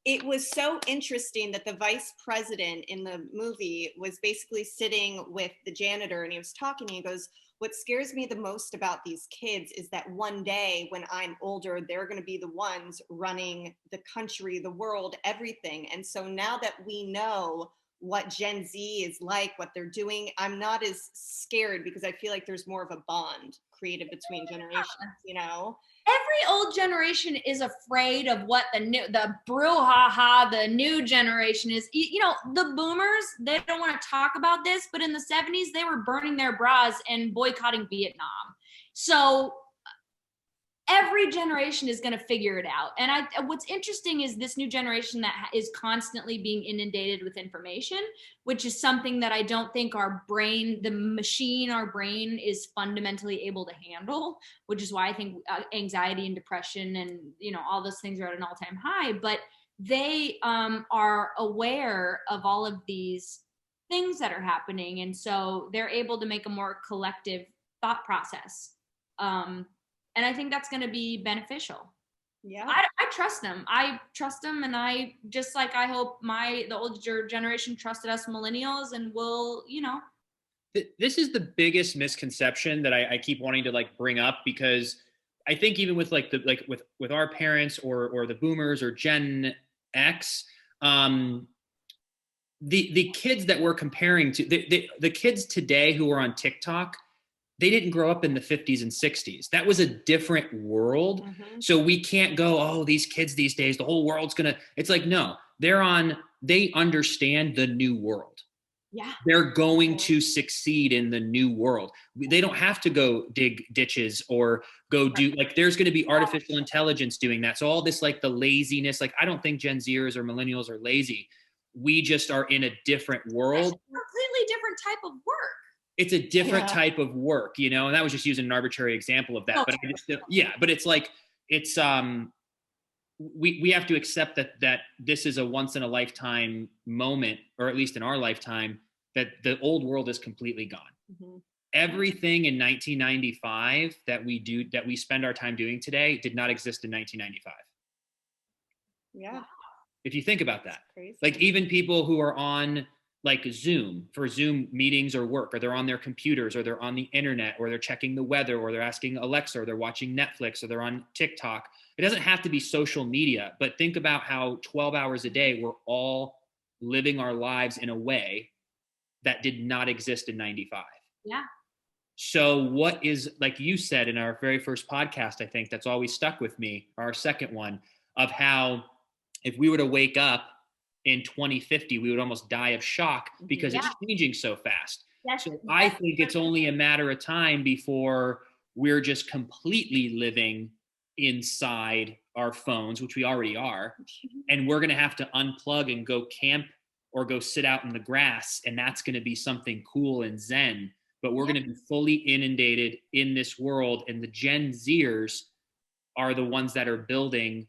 it was so interesting that the vice president in the movie was basically sitting with the janitor, and he was talking, and he goes, what scares me the most about these kids is that one day when I'm older, they're going to be the ones running the country, the world, everything. And so now that we know what Gen Z is like, what they're doing, I'm not as scared because I feel like there's more of a bond created between generations, Every old generation is afraid of what the brouhaha, the new generation is. The boomers, they don't want to talk about this, but in the 70s, they were burning their bras and boycotting Vietnam. So every generation is going to figure it out. And what's interesting is this new generation that is constantly being inundated with information, which is something that I don't think our brain is fundamentally able to handle, which is why I think anxiety and depression and, all those things are at an all-time high. But they are aware of all of these things that are happening. And so they're able to make a more collective thought process. And I think that's going to be beneficial. Yeah. I trust them. I trust them. And I hope the older generation trusted us millennials, and will, This is the biggest misconception that I keep wanting to bring up, because I think even with with our parents or the boomers or Gen X, the kids that we're comparing to, the kids today who are on TikTok, they didn't grow up in the 50s and 60s. That was a different world. Mm-hmm. So we can't go, oh, these kids these days, the whole world's it's like, no, they understand the new world. Yeah. They're going to succeed in the new world. They don't have to go dig ditches or go do, there's going to be artificial intelligence doing that. So all this, the laziness, I don't think Gen Zers or millennials are lazy. We just are in a different world. It's a completely different type of work. It's a different type of work, and that was just using an arbitrary example of that. But but it's we have to accept that this is a once in a lifetime moment, or at least in our lifetime, that the old world is completely gone. Mm-hmm. Everything in 1995 that we spend our time doing today did not exist in 1995. Yeah. If you think about that, even people who are on Zoom for Zoom meetings or work, or they're on their computers, or they're on the internet, or they're checking the weather, or they're asking Alexa, or they're watching Netflix, or they're on TikTok. it doesn't have to be social media, but think about how 12 hours a day, we're all living our lives in a way that did not exist in 95. Yeah. So what is, like you said in our very first podcast, I think that's always stuck with me, or our second one, of how if we were to wake up in 2050, we would almost die of shock because it's changing so fast. So I think it's only a matter of time before we're just completely living inside our phones, which we already are, and we're going to have to unplug and go camp or go sit out in the grass, and that's going to be something cool and zen. But we're going to be fully inundated in this world, and the Gen Zers are the ones that are building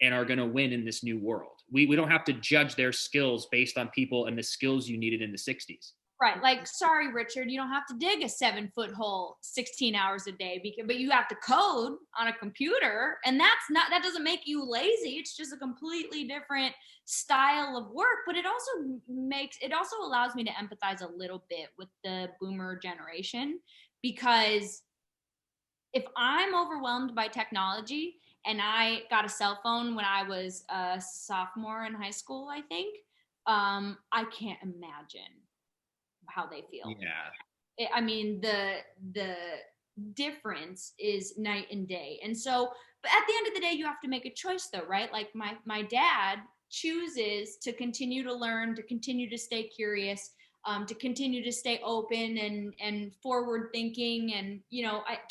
and are going to win in this new world. We don't have to judge their skills based on people and the skills you needed in the 60s. Right. Like, sorry, Richard, you don't have to dig a 7-foot hole 16 hours a day, but you have to code on a computer. And that doesn't make you lazy. It's just a completely different style of work. But it also allows me to empathize a little bit with the boomer generation, because if I'm overwhelmed by technology, and I got a cell phone when I was a sophomore in high school, I think, I can't imagine how they feel. Yeah. I mean, the difference is night and day. And so, but at the end of the day, you have to make a choice though, right? Like my dad chooses to continue to learn, to continue to stay curious, to continue to stay open and forward thinking. And,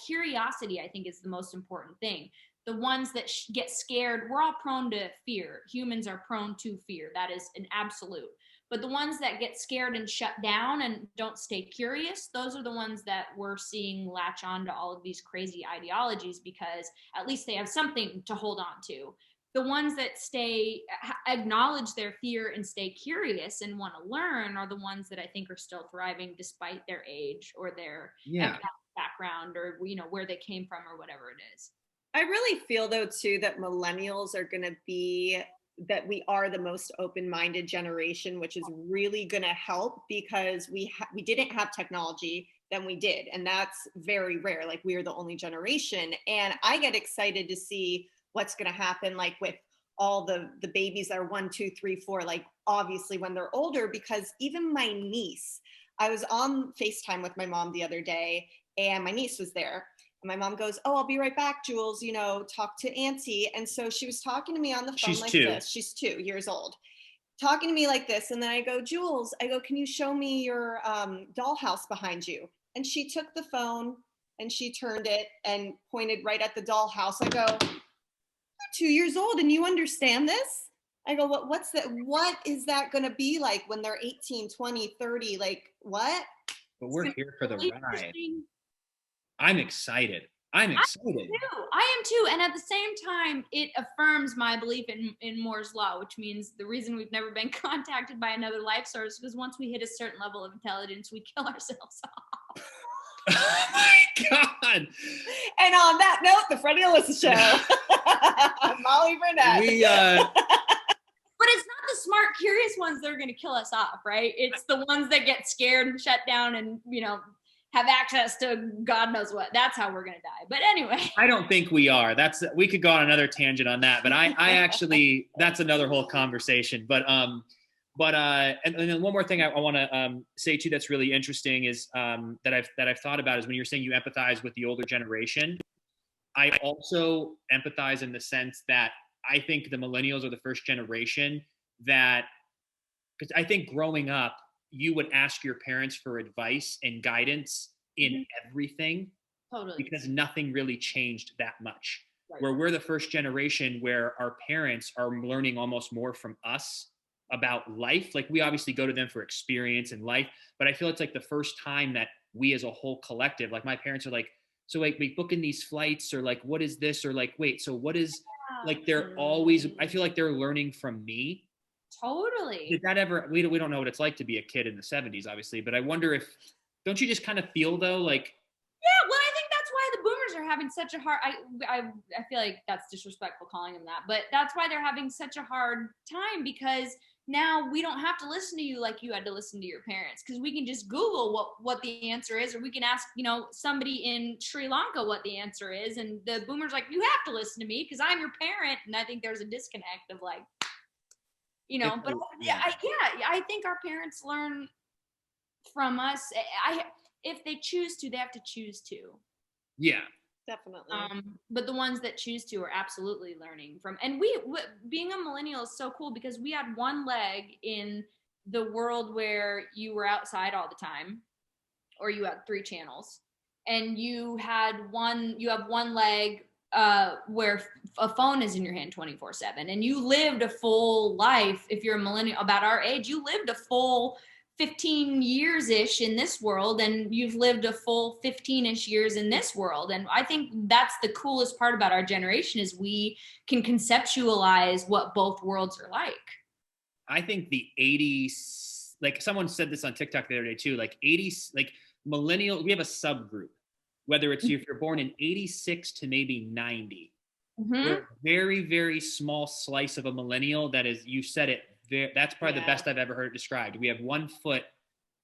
curiosity, I think, is the most important thing. The ones that get scared, we're all prone to fear. Humans are prone to fear. That is an absolute. But the ones that get scared and shut down and don't stay curious, those are the ones that we're seeing latch on to all of these crazy ideologies, because at least they have something to hold on to. The ones that acknowledge their fear and stay curious and want to learn are the ones that I think are still thriving despite their age or their background, or where they came from or whatever it is. I really feel though too that millennials are going to be, that we are the most open-minded generation, which is really going to help, because we didn't have technology, then we did, and that's very rare. Like, we are the only generation, and I get excited to see what's going to happen, like with all the babies that are 1, 2, 3, 4, like obviously when they're older, because even my niece, I was on FaceTime with my mom the other day, and my niece was there. My mom goes, "Oh, I'll be right back, Jules, talk to Auntie." And so she was talking to me on the phone this. She's 2 years old. Talking to me like this. And then I go, "Jules," I go, "can you show me your dollhouse behind you?" And she took the phone and she turned it and pointed right at the dollhouse. I go, "You're 2 years old and you understand this?" I go, "What's that? What is that going to be like when they're 18, 20, 30? Like, what?" But we're here for the ride. I'm excited. I am too. And at the same time, it affirms my belief in Moore's Law, which means the reason we've never been contacted by another life source, because once we hit a certain level of intelligence, we kill ourselves off. Oh my God. And on that note, the Freddie Alyssa Show. Molly Burnett. But it's not the smart, curious ones that are going to kill us off, right? It's the ones that get scared and shut down and, have access to God knows what. That's how we're going to die. But anyway. I don't think we are. We could go on another tangent on that, but I actually, that's another whole conversation. But and then one more thing I want to say too that's really interesting is that I've thought about is when you're saying you empathize with the older generation. I also empathize in the sense that I think the millennials are the first generation that, because I think growing up, you would ask your parents for advice and guidance in everything. Totally. Because nothing really changed that much. Right. Where we're the first generation where our parents are learning almost more from us about life. Like, we obviously go to them for experience in life, but I feel it's like the first time that we as a whole collective, like my parents are like, "So like we booking these flights," or like, "What is this?" Or like, "Wait, so what is," like they're always, I feel like they're learning from me. Totally. Did that ever, we don't know what it's like to be a kid in the 70s, obviously, but I wonder if, don't you just kind of feel though, like. Yeah, well, I think that's why the boomers are having such a hard, I feel like that's disrespectful calling them that, but that's why they're having such a hard time, because now we don't have to listen to you like you had to listen to your parents, because we can just Google what the answer is, or we can ask, somebody in Sri Lanka what the answer is. And the boomers like, you have to listen to me because I'm your parent. And I think there's a disconnect of like, but I think our parents learn from us. If they choose to, they have to choose to. Yeah. Definitely. But the ones that choose to are absolutely learning from. And we being a millennial is so cool because we had one leg in the world where you were outside all the time, or you had 3 channels, and you have one leg where a phone is in your hand 24/7, and you lived a full life. If you're a millennial about our age, you lived a full 15 years-ish in this world, and you've lived a full 15-ish years in this world. And I think that's the coolest part about our generation, is we can conceptualize what both worlds are like. I think the 80s, like someone said this on TikTok the other day too, like 80s, like millennial, we have a subgroup, whether it's if you're born in 86 to maybe 90. We're a very, very small slice of a millennial that is, you said it, that's probably the best I've ever heard it described. We have 1 foot,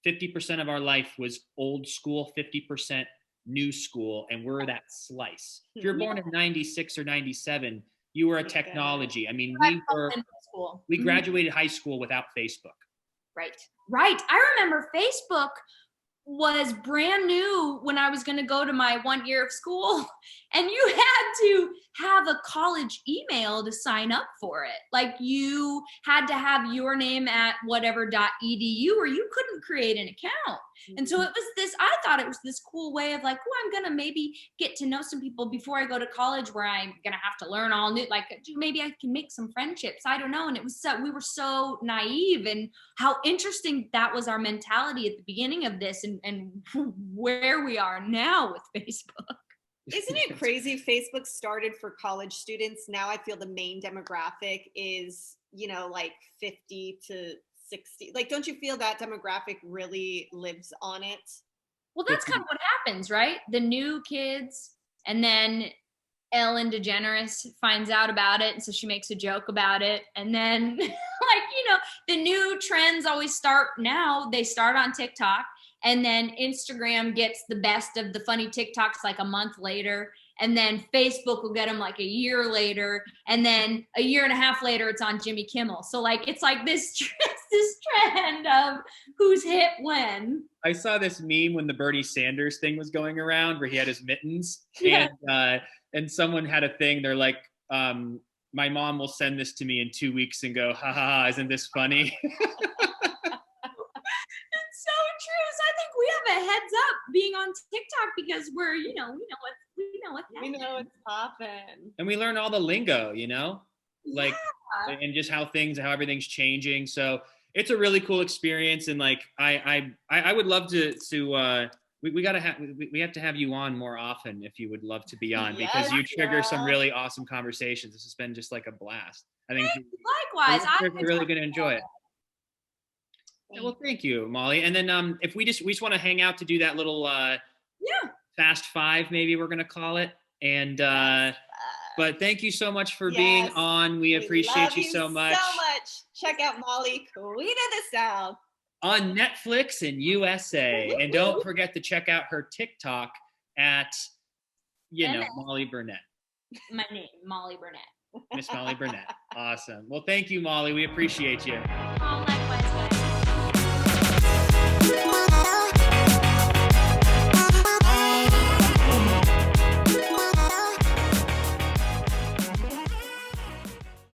50% of our life was old school, 50% new school, and we're that slice. If you're born in 96 or 97, you were a technology. I mean, we graduated high school without Facebook. Right. I remember Facebook was brand new when I was going to go to my 1 year of school, and you had to have a college email to sign up for it. Like, you had to have your name at whatever.edu, or you couldn't create an account. And so it was I thought it was this cool way of like, I'm going to maybe get to know some people before I go to college, where I'm going to have to learn all new, like maybe I can make some friendships. I don't know. And it was we were so naive, and how interesting that was our mentality at the beginning of this, and where we are now with Facebook. Isn't it crazy? Facebook started for college students. Now I feel the main demographic is, like 50 to 60. Like, don't you feel that demographic really lives on it? Well, that's kind of what happens, right? The new kids, and then Ellen DeGeneres finds out about it, and so she makes a joke about it. And then, the new trends always start now. They start on TikTok, and then Instagram gets the best of the funny TikToks like a month later. And then Facebook will get them like a year later. And then a year and a half later, it's on Jimmy Kimmel. So it's like this trend of who's hit when. I saw this meme when the Bernie Sanders thing was going around, where he had his mittens, and someone had a thing. They're like, my mom will send this to me in 2 weeks and go, ha ha ha, isn't this funny? I think we have a heads up being on TikTok, because we're, we know what's popping. And we learn all the lingo, like, and just how everything's changing. So it's a really cool experience. And like, I would love to we have to have you on more often if you would love to be on, because you trigger some really awesome conversations. This has been just like a blast. I think likewise, I'm really going to enjoy it. Yeah, well, thank you, Molly. And then if we just want to hang out to do that little Fast Five, maybe we're going to call it. And but thank you so much for being on. We appreciate you so much. Check out Molly, Queen of the South, on Netflix and USA. And don't forget to check out her TikTok at, Molly Burnett. My name, Molly Burnett. Miss Molly Burnett. Awesome. Well, thank you, Molly. We appreciate you. Oh, likewise.